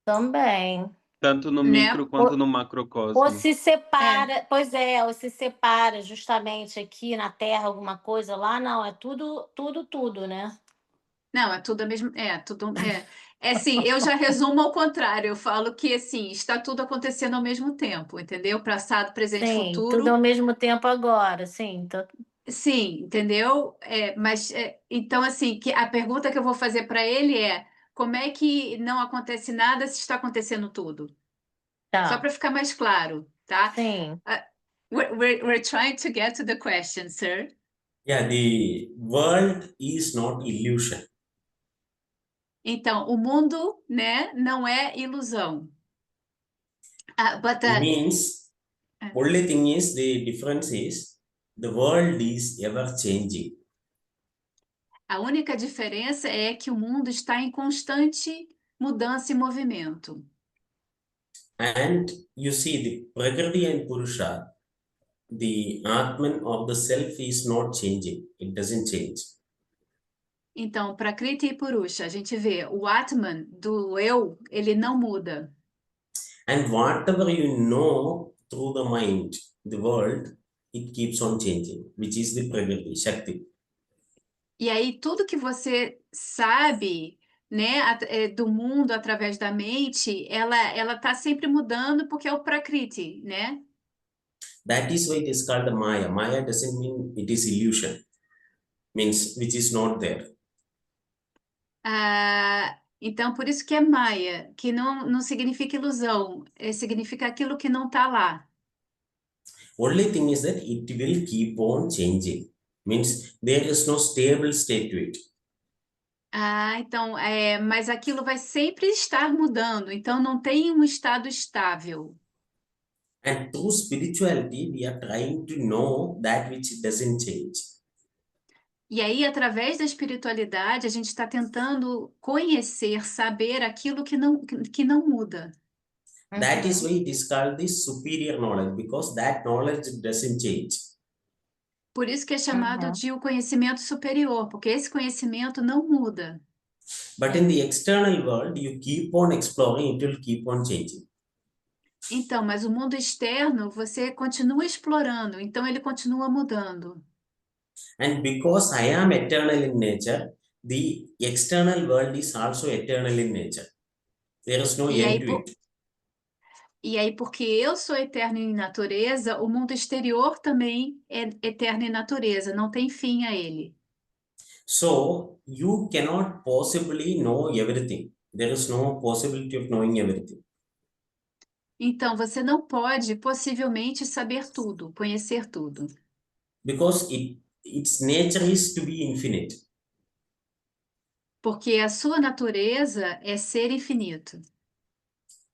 Speaker 5: Também.
Speaker 2: Tanto no
Speaker 3: Né?
Speaker 2: micro quanto no
Speaker 5: Ou
Speaker 2: macrocosmo.
Speaker 5: se
Speaker 3: É.
Speaker 5: separa, pois é, ou se separa justamente aqui na Terra alguma coisa, lá não, é tudo, tudo, tudo, né?
Speaker 3: Não, é tudo a mesma. É, tudo. É assim, eu já resumo ao contrário. Eu falo que assim, está tudo acontecendo ao mesmo tempo, entendeu? Passado, presente,
Speaker 5: Sim, tudo
Speaker 3: futuro.
Speaker 5: ao mesmo tempo agora, sim.
Speaker 3: Sim, entendeu? Então, assim, que a pergunta que eu vou fazer para ele é: como é que não acontece nada se está acontecendo tudo? Só
Speaker 5: Tá,
Speaker 3: para ficar mais claro, tá?
Speaker 5: sim.
Speaker 3: We're trying to get to the question, sir.
Speaker 1: Yeah, the world is not illusion.
Speaker 3: Então, o mundo, né, não é ilusão. But
Speaker 1: It means only thing is the difference is the world is ever changing.
Speaker 3: a única diferença é que o mundo está em constante mudança e movimento.
Speaker 1: And you see the Prakriti and Purusha, the Atman of the self is not changing. It doesn't change.
Speaker 3: Então, Prakriti e Purusha, a gente vê o Atman do eu, ele não muda.
Speaker 1: And whatever you know through the mind, the world, it keeps on changing, which is the Prakriti, Shakti.
Speaker 3: E aí, tudo que você sabe, né, do mundo através da mente, ela está sempre mudando porque é o Prakriti, né?
Speaker 1: That is why it is called the Maya. Maya doesn't mean it is illusion, means which is not there.
Speaker 3: Então, por isso que é Maya, que não significa ilusão, significa aquilo que não está lá.
Speaker 1: Only thing is that it will keep on changing, means there is no stable state to it.
Speaker 3: Então, mas aquilo vai sempre estar mudando, então não tem um estado estável.
Speaker 1: And through spirituality, we are trying to know that which doesn't change.
Speaker 3: E aí, através da espiritualidade, a gente está tentando conhecer, saber aquilo que não muda.
Speaker 1: That is
Speaker 5: Uhum.
Speaker 1: why it is called the superior knowledge, because that knowledge doesn't change.
Speaker 3: Por isso que é chamado
Speaker 5: Uhum.
Speaker 3: de o conhecimento superior, porque esse conhecimento não muda.
Speaker 1: But in the external world, you keep on exploring, it will keep on changing.
Speaker 3: Então, mas o mundo externo, você continua explorando, então ele continua mudando.
Speaker 1: And because I am eternal in nature, the external world is also eternal in nature. There is no
Speaker 3: E aí,
Speaker 1: end to it.
Speaker 3: porque eu sou eterno em natureza, o mundo exterior também é eterno em natureza, não tem fim a ele.
Speaker 1: So you cannot possibly know everything. There is no possibility of knowing everything.
Speaker 3: Então, você não pode possivelmente saber tudo, conhecer tudo,
Speaker 1: Because its nature is to be infinite.
Speaker 3: porque a sua natureza é ser infinito.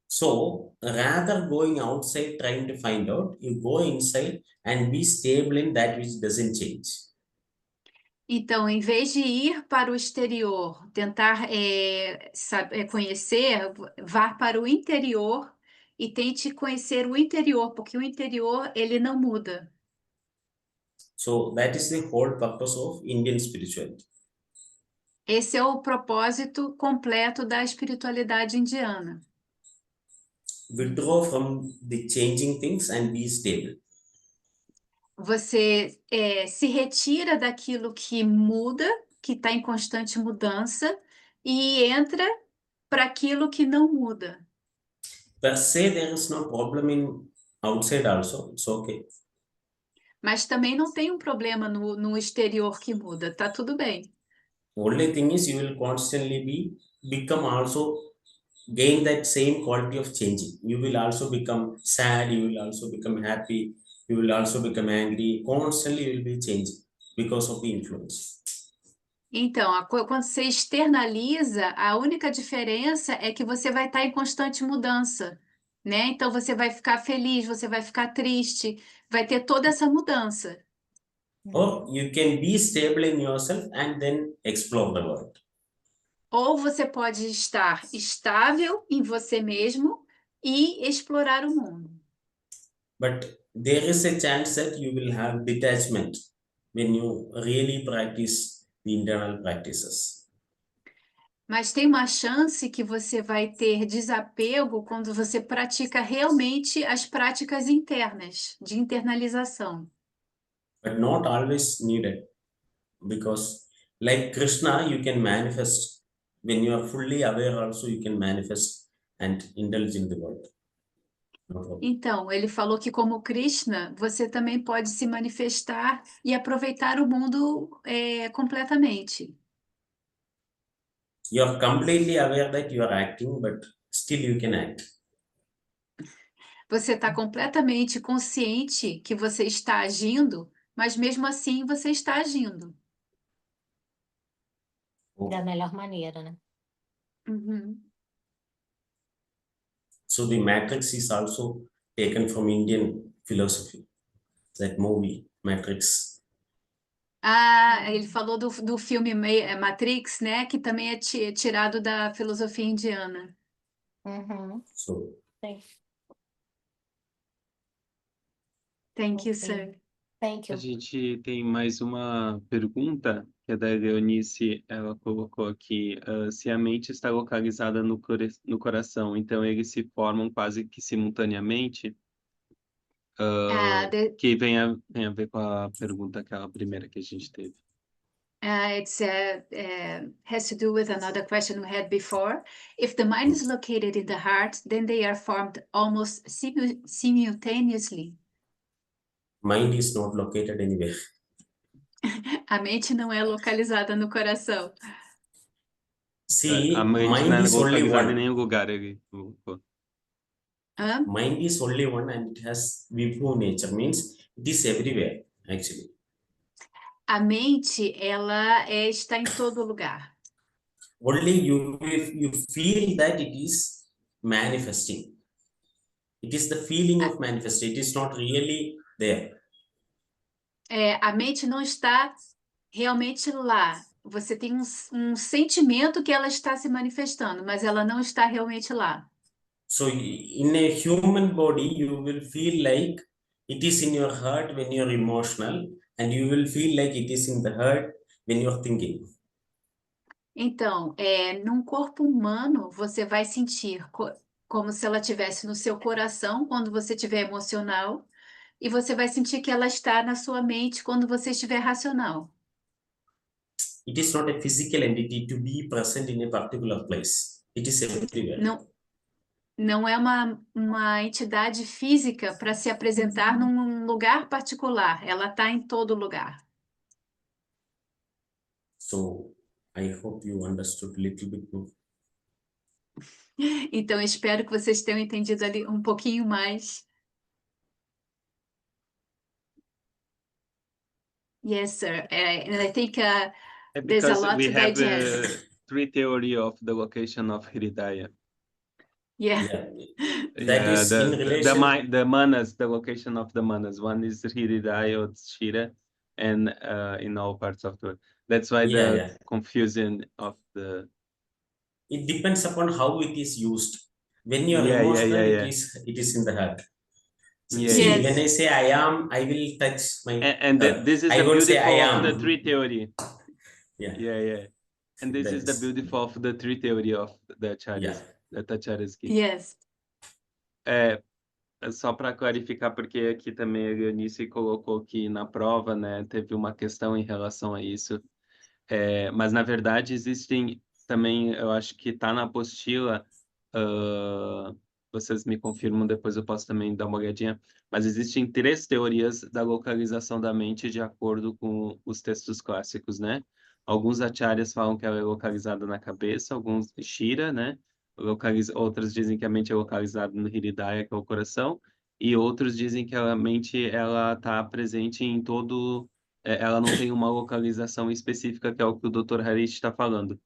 Speaker 1: So rather going outside trying to find out, you go inside and be stable in that which doesn't change.
Speaker 3: Então, em vez de ir para o exterior, tentar conhecer, vá para o interior e tente conhecer o interior, porque o interior ele não muda.
Speaker 1: So that is the whole purpose of Indian spirituality.
Speaker 3: Esse é o propósito completo da espiritualidade indiana.
Speaker 1: Withdraw from the changing things and be stable.
Speaker 3: Você se retira daquilo que muda, que está em constante mudança, e entra para aquilo que não muda.
Speaker 1: Per se, there is no problem in outside also. It's okay.
Speaker 3: Mas também não tem um problema no exterior que muda, tá tudo bem.
Speaker 1: Only thing is you will constantly become also gain that same quality of changing. You will also become sad, you will also become happy, you will also become angry. Constantly you will be changing because of the influence.
Speaker 3: Então, quando você externaliza, a única diferença é que você vai estar em constante mudança, né? Então, você vai ficar feliz, você vai ficar triste, vai ter toda essa mudança.
Speaker 1: Or you can be stable in yourself and then explore the world.
Speaker 3: Ou você pode estar estável em você mesmo e explorar o mundo.
Speaker 1: But there is a chance that you will have detachment when you really practice the internal practices.
Speaker 3: Mas tem uma chance que você vai ter desapego quando você pratica realmente as práticas internas, de internalização.
Speaker 1: But not always needed, because like Krishna, you can manifest when you are fully aware. Also, you can manifest and indulge in the world. No problem.
Speaker 3: Então, ele falou que como Krishna, você também pode se manifestar e aproveitar o mundo completamente.
Speaker 1: You are completely aware that you are acting, but still you can act.
Speaker 3: Você está completamente consciente que você está agindo, mas mesmo assim você está agindo.
Speaker 5: Da melhor maneira, né?
Speaker 3: Uhum.
Speaker 1: So the Matrix is also taken from Indian philosophy. That movie, Matrix.
Speaker 3: Ah, ele falou do filme Matrix, né? Que também é tirado da filosofia indiana.
Speaker 5: Uhum.
Speaker 1: So
Speaker 5: Sim.
Speaker 3: Thank you,
Speaker 5: Ok.
Speaker 3: sir.
Speaker 5: Thank
Speaker 2: A
Speaker 5: you.
Speaker 2: gente tem mais uma pergunta, que é da Leonice. Ela colocou aqui, se a mente está localizada no coração, então eles se formam quase que simultaneamente,
Speaker 3: Ah,
Speaker 2: que tem a ver com a pergunta, aquela primeira que a gente teve.
Speaker 3: It's has to do with another question we had before. If the mind is located in the heart, then they are formed almost simultaneously.
Speaker 1: mind is not located anywhere.
Speaker 3: A mente não é localizada no coração.
Speaker 1: See,
Speaker 2: A mente
Speaker 1: mind
Speaker 2: não é
Speaker 1: is only
Speaker 2: localizada em
Speaker 1: one.
Speaker 2: nenhum lugar. Ele colocou.
Speaker 3: Hã?
Speaker 1: Mind is only one and it has vibhu nature, means it is everywhere, actually.
Speaker 3: A mente, ela está em todo lugar.
Speaker 1: Only if you feel that it is manifesting. It is the feeling of manifesting. It is not really there.
Speaker 3: A mente não está realmente lá. Você tem um sentimento que ela está se manifestando, mas ela não está realmente lá.
Speaker 1: So in a human body, you will feel like it is in your heart when you're emotional, and you will feel like it is in the heart when you're thinking.
Speaker 3: Então, num corpo humano, você vai sentir como se ela estivesse no seu coração quando você estiver emocional, e você vai sentir que ela está na sua mente quando você estiver racional.
Speaker 1: it is not a physical entity to be present in a particular place. It is everywhere.
Speaker 3: Não é uma entidade física para se apresentar num lugar particular. Ela está em todo lugar.
Speaker 1: So I hope you understood a little bit more.
Speaker 3: Então, eu espero que vocês tenham entendido ali um pouquinho mais. Yes, sir. And I think there's a
Speaker 2: Because
Speaker 3: lot
Speaker 2: we
Speaker 3: to
Speaker 2: have
Speaker 3: digest.
Speaker 2: three theory of the location of Hiridaya.
Speaker 3: Yeah.
Speaker 1: That is in relation.
Speaker 2: The manas, the location of the manas. One is Hiridaya or Shira, and in all parts of the world. That's why the confusion of the.
Speaker 1: It depends upon how it is used. When you are
Speaker 2: Yeah,
Speaker 1: emotional,
Speaker 2: yeah.
Speaker 1: it is in the heart.
Speaker 2: Yeah,
Speaker 1: See,
Speaker 3: Yes.
Speaker 1: when I say I am, I will touch my.
Speaker 2: And this is
Speaker 1: I
Speaker 2: the
Speaker 1: won't say
Speaker 2: beautiful
Speaker 1: I
Speaker 2: of
Speaker 1: am.
Speaker 2: the tree theory.
Speaker 1: Yeah.
Speaker 2: And this is the
Speaker 1: That's-
Speaker 2: beautiful of the tree theory of the acharyas,
Speaker 1: Yeah.
Speaker 2: the acharyas.
Speaker 3: Yes.
Speaker 2: Só para clarificar, porque aqui também a Eunice colocou que na prova, né, teve uma questão em relação a isso. Mas, na verdade, existem também, eu acho que está na apostila, vocês me confirmam, depois eu posso também dar uma olhadinha, mas existem 3 teorias da localização da mente de acordo com os textos clássicos, né? Alguns acharyas falam que ela é localizada na cabeça, alguns Shira, né? Outros dizem que a mente é localizada no Hiridaya, que é o coração, e outros dizem que a mente ela está presente em todo, ela não tem uma localização específica, que é o que o Dr. Harish está falando.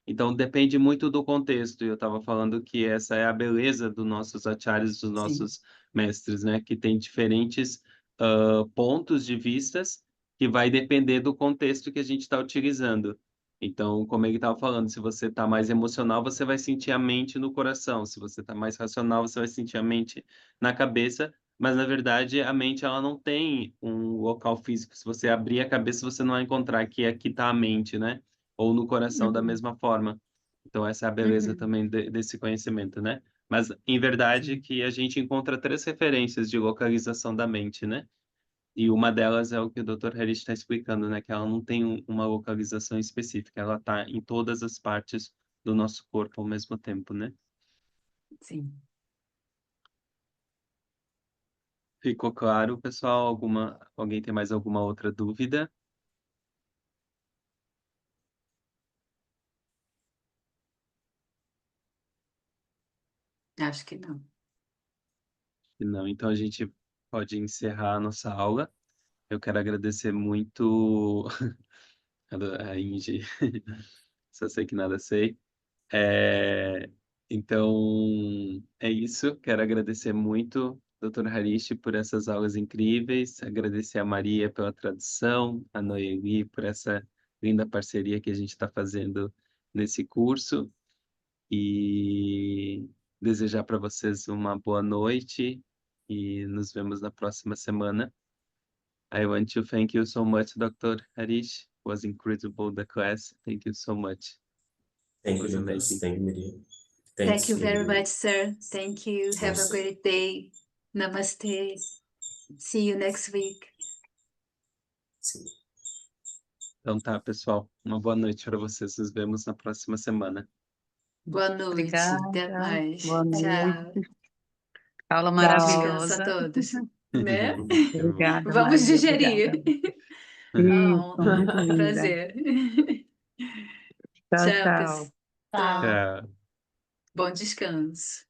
Speaker 2: Então depende muito do contexto. E eu estava falando que essa é a beleza dos nossos acharyas, dos nossos mestres, né? Que tem diferentes pontos de vistas que vai depender do contexto que a gente está utilizando. Então, como ele estava falando, se você está mais emocional, você vai sentir a mente no coração. Se você está mais racional, você vai sentir a mente na cabeça. Mas, na verdade, a mente ela não tem um local físico. Se você abrir a cabeça, você não vai encontrar que aqui está a mente, né? Ou no coração da mesma forma. Então, essa é a beleza também desse conhecimento, né? Mas, em verdade, que a gente encontra 3 referências de localização da mente, né? E uma delas é o que o Dr. Harish está explicando, né? Que ela não tem uma localização específica, ela está em todas as partes do nosso corpo ao mesmo tempo, né?
Speaker 3: Sim.
Speaker 2: Ficou claro, pessoal? Alguém tem mais alguma outra dúvida?
Speaker 3: Acho que não.
Speaker 2: Se não, então a gente pode encerrar a nossa aula. Eu quero agradecer muito a Inge, só sei que nada sei. Então, é isso. Quero agradecer muito, Dr. Harish, por essas aulas incríveis. Agradecer a Maria pela tradução, a Noeli por essa linda parceria que a gente está fazendo nesse curso. E desejar para vocês uma boa noite e nos vemos na próxima semana. I want to thank you so much, Dr. Harish. It was incredible, the class. Thank you so much.
Speaker 1: Thank
Speaker 2: It was
Speaker 1: you, Lucas.
Speaker 2: amazing.
Speaker 1: Thank you, Maria.
Speaker 3: Thank
Speaker 1: Thanks,
Speaker 3: you very
Speaker 1: everyone.
Speaker 3: much, sir. Thank you. Have a
Speaker 1: Yes.
Speaker 3: great day. Namaste. See you next week.
Speaker 1: Sim.
Speaker 2: Então tá, pessoal. Uma boa noite para vocês. Nos vemos na próxima semana.
Speaker 3: Boa noite.
Speaker 4: Obrigada.
Speaker 3: Até mais.
Speaker 4: Boa
Speaker 3: Tchau.
Speaker 4: noite. Aula
Speaker 3: Bom descanso
Speaker 4: maravilhosa.
Speaker 3: a todos. Né?
Speaker 4: Obrigada,
Speaker 3: Vamos
Speaker 4: Maria.
Speaker 3: digerir.
Speaker 4: Isso, muito linda.
Speaker 3: Prazer.
Speaker 4: Tchau,
Speaker 3: Tchau,
Speaker 4: tchau.
Speaker 3: pessoal.
Speaker 5: Tá.
Speaker 2: Tchau.
Speaker 3: Bom descanso.